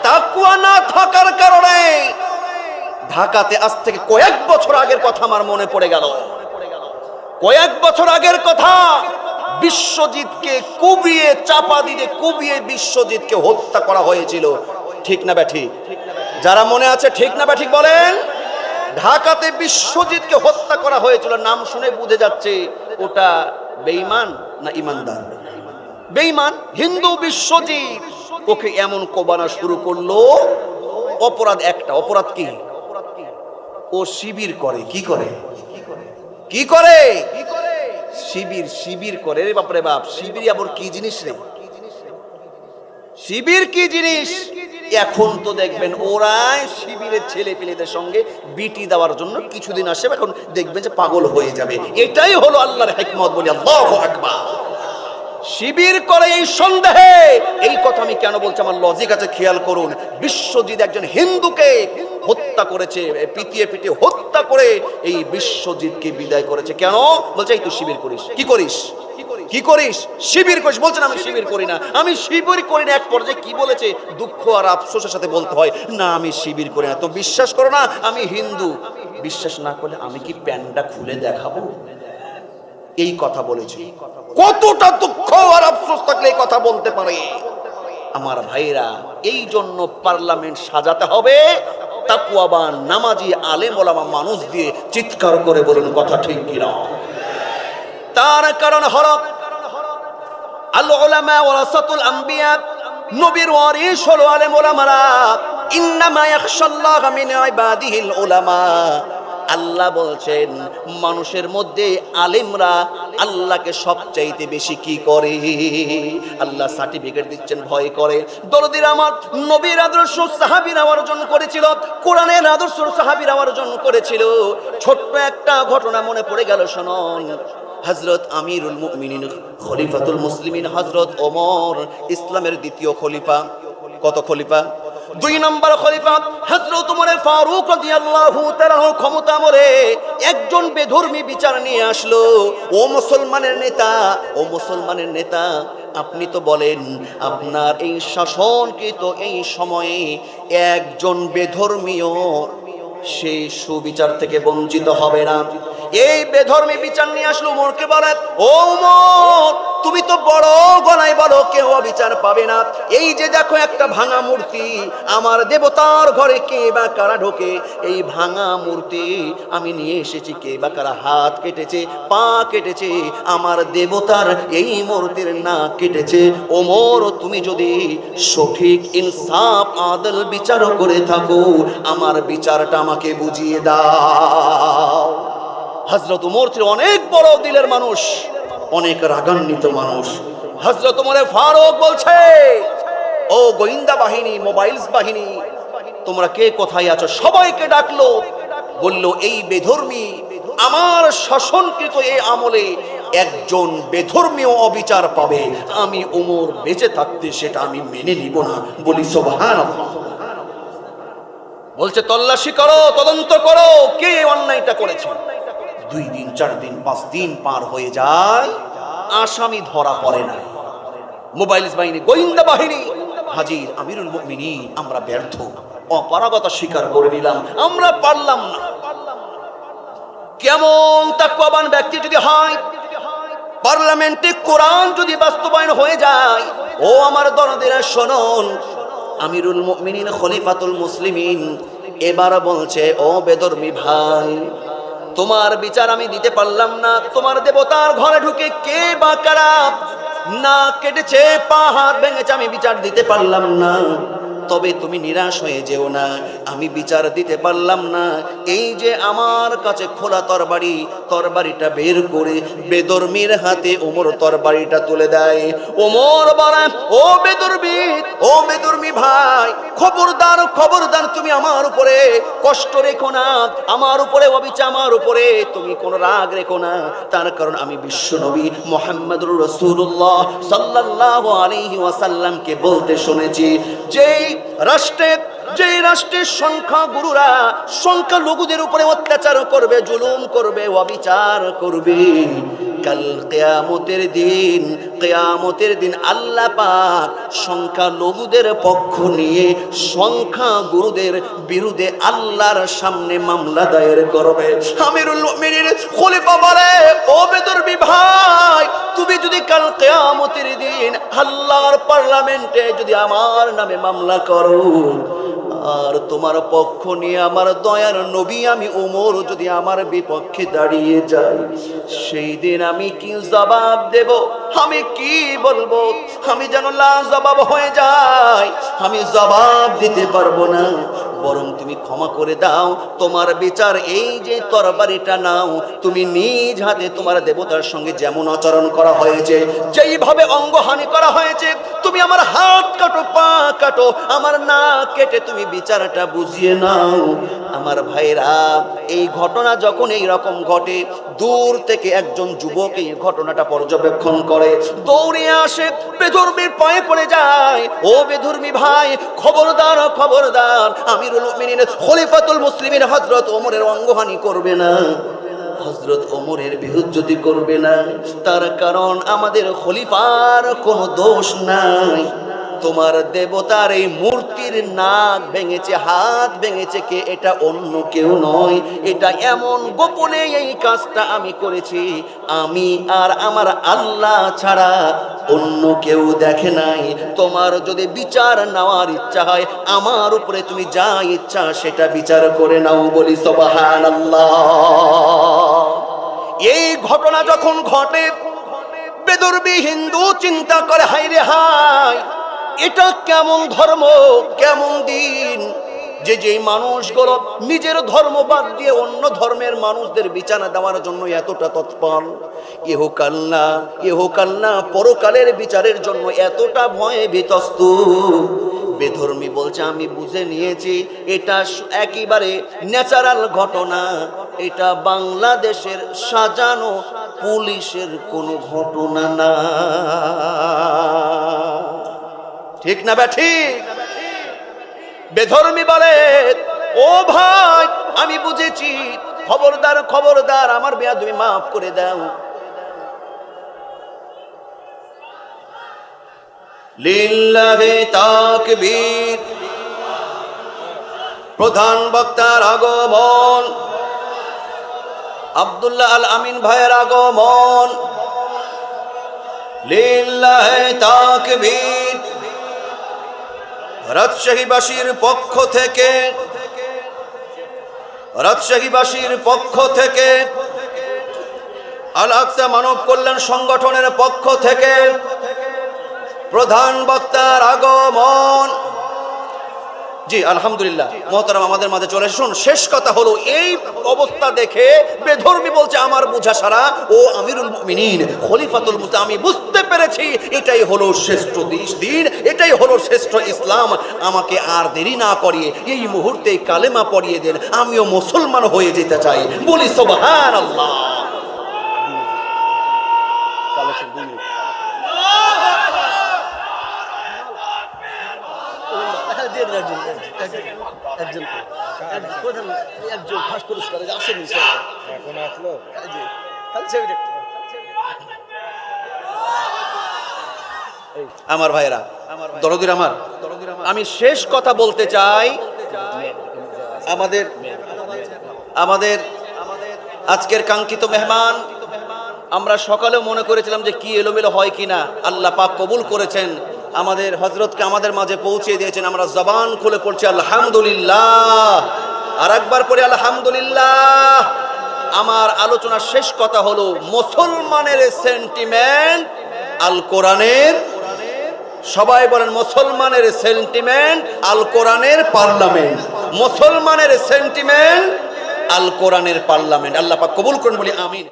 তাকওয়া না থাকার কারণে ঢাকাতে আজ থেকে কয়েক বছর আগের কথা আমার মনে পড়ে গেল। কয়েক বছর আগের কথা, বিশ্বজিৎকে কুবিয়ে, চাপা দিয়ে কুবিয়ে বিশ্বজিৎকে হত্যা করা হয়েছিল। ঠিক না ব্যাঠিক? যারা মনে আছে ঠিক না ব্যাঠিক বলেন? ঢাকাতে বিশ্বজিৎকে হত্যা করা হয়েছিল। নাম শুনে বুঝে যাচ্ছে ওটা বেঈমান না ইমানদার? বেঈমান। হিন্দু বিশ্বজিৎ, ওকে এমন কোবানা শুরু করলো। অপরাধ একটা, অপরাধ কি? ও শিবির করে। কি করে? শিবির করে। রে বাপরে বাপ, শিবির আবার কি জিনিস রে? শিবির কি জিনিস? এখন তো দেখবেন ওরাই শিবিরের ছেলে পেলেদের সঙ্গে বিটি দেওয়ার জন্য কিছুদিন আসে, এখন দেখবেন যে পাগল হয়ে যাবে। এটাই হলো আল্লাহর হিকমত, বলি আল্লাহু আকবার। শিবির করে এই সন্দেহে। এই কথা আমি কেন বলছি, আমার লজিক আছে, খেয়াল করুন। বিশ্বজিৎ একজন হিন্দুকে হত্যা করেছে, পিটিয়ে হত্যা করে এই বিশ্বজিৎকে বিদায় করেছে। কেন? বলছে এই তুই শিবির করিস। কি করিস? শিবির করিস। বলছেন আমি শিবির করি না, আমি শিবির করি না। এক পর্যায়ে কি বলেছে, দুঃখ আর আফসোসের সাথে বলতে হয়, না আমি শিবির করি না। তো বিশ্বাস করো না আমি হিন্দু। বিশ্বাস না করলে আমি কি প্যান্টটা খুলে দেখাবো? এই কথা বলেছি। কতটা দুঃখ আর আফসোস থাকলে এই কথা বলতে পারে? আমার ভাইরা, এই জন্য পার্লামেন্ট সাজাতে হবে তাকওয়াবান, নামাজি, আলেম ওলামা মানুষ দিয়ে। চিৎকার করে বলুন কথা ঠিক কিনা? তার কারণ হলো আল উলামা ওয়ারাসাতুল আম্বিয়া, নবীর ওয়ারিস হলো আলেম ওলামারা। ইন্নামা ইয়াখশাল্লাহ মিন ইবাদিহিল উলামা। আল্লাহ বলছেন মানুষের মধ্যে আলেমরা আল্লাহকে সবচাইতে বেশি কি করে? আল্লাহ সার্টিফিকেট দিচ্ছেন, ভয় করে। দরদির আমার নবীর আদর্শ সাহাবীরা অর্জন করেছিল, কোরআনের আদর্শ সাহাবীরা অর্জন করেছিল। ছোট্ট একটা ঘটনা মনে পড়ে গেল, শুনুন। হযরত আমিরুল মুমিনিন খলিফাতুল মুসলিমিন হযরত ওমর, ইসলামের দ্বিতীয় খলিফা। কত খলিফা? দুই নম্বর খলিফা হযরত ওমর ফারুক রাদিয়াল্লাহু তাআলা ক্ষমতা আমলে একজন বেধর্মী বিচার নিয়ে আসলো। ও মুসলমানের নেতা, আপনি তো বলেন আপনার এই শাসনকৃত এই সময়ে একজন বেধর্মীয় সেই সুবিচার থেকে বঞ্চিত হবে না। এই বেধর্মী বিচার নিয়ে আসলো ওমরকে বলে, ও ওমর তুমি তো বড় গলায় বলো কেউ অবিচার পাবে না। এই যে দেখো একটা ভাঙা মূর্তি, আমার দেবতার ঘরে কে বা কারা ঢোকে, এই ভাঙা মূর্তি আমি নিয়ে এসেছি, কে বা কারা হাত কেটেছে, পা কেটেছে, আমার দেবতার এই মূর্তির নাক কেটেছে। ওমর তুমি যদি সঠিক ইনসাফ আদল বিচার করে থাকো, আমার বিচারটা আমাকে বুঝিয়ে দাও। হযরত ওমর ছিল অনেক বড় দিলের মানুষ, অনেক রাগান্বিত মানুষ। হযরত ওমর ফারুক বলছে, ও গোয়েন্দা বাহিনী, মোবাইলস বাহিনী, তোমরা কে কোথায় আছো? সবাইকে ডাকলো, বলল এই বেধর্মী আমার শাসনকৃত এই আমলে একজন বেধর্মীয় অবিচার পাবে, আমি ওমর বেঁচে থাকতে সেটা আমি মেনে নিব না। বলি সুবহানাল্লাহ। বলছে তল্লাশি করো, তদন্ত করো কে অন্যায়টা করেছে। 2 দিন 4 দিন 5 দিন পার হয়ে যায়, আসামি ধরা পড়ে না। মোবাইলস বাহিনী, গোয়েন্দা বাহিনী হাজির, আমিরুল মুমিনিন আমরা ব্যর্থ, অপারগতা স্বীকার করে নিলাম, আমরা পারলাম না। কেমন তাকওয়াবান ব্যক্তি যদি হয়, পার্লামেন্টে কোরআন যদি বাস্তবায়ন হয়ে যায়, ও আমার দরদেরা শুনুন, আমিরুল মুমিনিন খলিফাতুল মুসলিমিন এবার বলছে, ও বেধর্মী ভাই, তোমার বিচার আমি দিতে পারলাম না। তোমার দেবতার ঘরে ঢুকে কে বা কারা না কেটেছে, পা হাত ভেঙেছে, আমি বিচার দিতে পারলাম না। তবে তুমি নিরাশ হয়ে যেও না, আমি বিচার দিতে পারলাম না। এই যে আমার কাছে খোলা তরবারিটা বের করে বেধর্মীর হাতে ওমর তরবারিটা তুলে দেয়। ওমর বলে, ও বেধর্মী ভাই, খবরদার তুমি আমার উপরে কষ্ট রেখো না, আমার উপরে অবিচার, আমার উপরে তুমি কোন রাগ রেখো না। তার কারণ আমি বিশ্বনবী মুহাম্মদুর রাসূলুল্লাহ সাল্লাল্লাহু আলাইহি ওয়াসাল্লামকে বলতে শুনেছি, যে রাষ্ট্রের সংখ্যালঘুদের উপরে অত্যাচার করবে, জুলুম করবে, অবিচার করবে, কাল কিয়ামতের দিন আল্লাহ পাক সংখ্যালঘুদের পক্ষ নিয়ে সংখ্যাগুরুদের বিরুদ্ধে আল্লাহর সামনে মামলা দায়ের করবে। আমিরুল মুমিনিন খলিফা বলে, ও বেধর্মী ভাই, তুমি যদি কাল কিয়ামতের দিন আল্লাহর পার্লামেন্টে যদি আমার নামে মামলা করো, আর তোমার পক্ষ নিয়ে আমার দয়ার নবী আমি ওমর যদি আমার বিপক্ষে দাঁড়িয়ে যাই, সেই দিন আমি কি জবাব দেব, আমি কি বলবো, আমি যেন লাজবাব হয়ে যাই, আমি জবাব দিতে পারবো না। বরং তুমি ক্ষমা করে দাও, তোমার বিচার এই যে তরবারিটা নাও, তুমি নিজ হাতে তোমার দেবতার সঙ্গে যেমন আচরণ করা হয়েছে, যেইভাবে অঙ্গহানি করা হয়েছে, তুমি আমার হাত কাটো, পা কাটো, আমার নাক কেটে তুমি বিচারটা বুঝিয়ে নাও। আমার ভাইরা, এই ঘটনা যখন এই রকম ঘটে, দূর থেকে একজন যুবক এই ঘটনাটা পর্যবেক্ষণ করে, দৌড়ে আসে, বেধর্মীর পায়ে পড়ে যায়, ও বেধর্মী ভাই, খবরদার, আমিরুল মুমিনিন খলিফাতুল মুসলিমিন হযরত ওমরের অঙ্গহানি করবে না, হযরত ওমরের বেহুজ্জতি করবে না। তার কারণ আমাদের খলিফার কোনো দোষ নাই। তোমার দেবতার এই মূর্তির নাক ভেঙেছে, হাত ভেঙেছে কে? এটা অন্য কেউ নয়, এটা এমন গোপনে এই কাজটা আমি করেছি, আমি আর আমার আল্লাহ ছাড়া অন্য কেউ দেখে নাই। তোমার যদি বিচার নেওয়ার ইচ্ছা হয়, আমার উপরে তুমি যা ইচ্ছা সেটা বিচার করে নাও। বলি সুবহানাল্লাহ। এই ঘটনা যখন ঘটে, বেধর্মী হিন্দু চিন্তা করে, হায় রে হায়, এটা কেমন ধর্ম, কেমন দিন, যে মানুষগুলো নিজের ধর্ম বাদ দিয়ে অন্য ধর্মের মানুষদের বিচার দেওয়ার জন্য এতটা তৎপর, ইহকাল না পরকালের বিচারের জন্য এতটা ভয়ে বিতস্ত। বেধর্মী বলছে, আমি বুঝে নিয়েছি এটা একেবারে ন্যাচারাল ঘটনা, এটা বাংলাদেশের সাজানো পুলিশের কোনো ঘটনা না। ঠিক না ঠিক? বেধর্মী বলে, ও ভাই আমি বুঝেছি, খবরদার খবরদার আমার বেয়াদবি মাফ করে দাও। লিল্লাহি তাকবীর। প্রধান বক্তার আগমন, আব্দুল্লাহ আল আমিন ভাইয়ের আগমন। লিল্লাহি তাকবীর। রাজশাহীবাসীর পক্ষ থেকে, রাজশাহীবাসীর পক্ষ থেকে, আল আকসা মানব কল্যাণ সংগঠনের পক্ষ থেকে প্রধান বক্তার আগমন। জি আলহামদুলিল্লাহ, মোহতারাম আমাদের মাঝে চলে আসুন। শেষ কথা হলো, এই অবস্থা দেখে বেধর্মী বলছে আমার বোঝা সারা, ও আমিরুল মুমিনিন খলিফাতুল মুসলিম, আমি বুঝতে পেরেছি এটাই হলো শ্রেষ্ঠ দিন, এটাই হলো শ্রেষ্ঠ ইসলাম। আমাকে আর দেরি না করিয়ে এই মুহূর্তে কালেমা পড়িয়ে দেন, আমিও মুসলমান হয়ে যেতে চাই। বলি সুবহানাল্লাহ। আমার ভাইরা, দরদির আমার, আমি শেষ কথা বলতে চাই। আমাদের আজকের কাঙ্ক্ষিত মেহমান, আমরা সকালেও মনে করেছিলাম যে কি এলোমেলো হয় কিনা, আল্লাহ পাক কবুল করেছেন, আমাদের হযরতকে আমাদের মাঝে পৌঁছে দিয়েছেন। আমরা জবান খুলে পড়ছি আলহামদুলিল্লাহ, আর একবার পড়ি আলহামদুলিল্লাহ। আমার আলোচনার শেষ কথা হলো, মুসলমানের সেন্টিমেন্ট আল কোরআনের, সবাই বলেন মুসলমানের সেন্টিমেন্ট আল কোরআনের পার্লামেন্ট, মুসলমানের সেন্টিমেন্ট আল কোরআনের পার্লামেন্ট। আল্লাহ পাক কবুল করুন, বলি আমিন।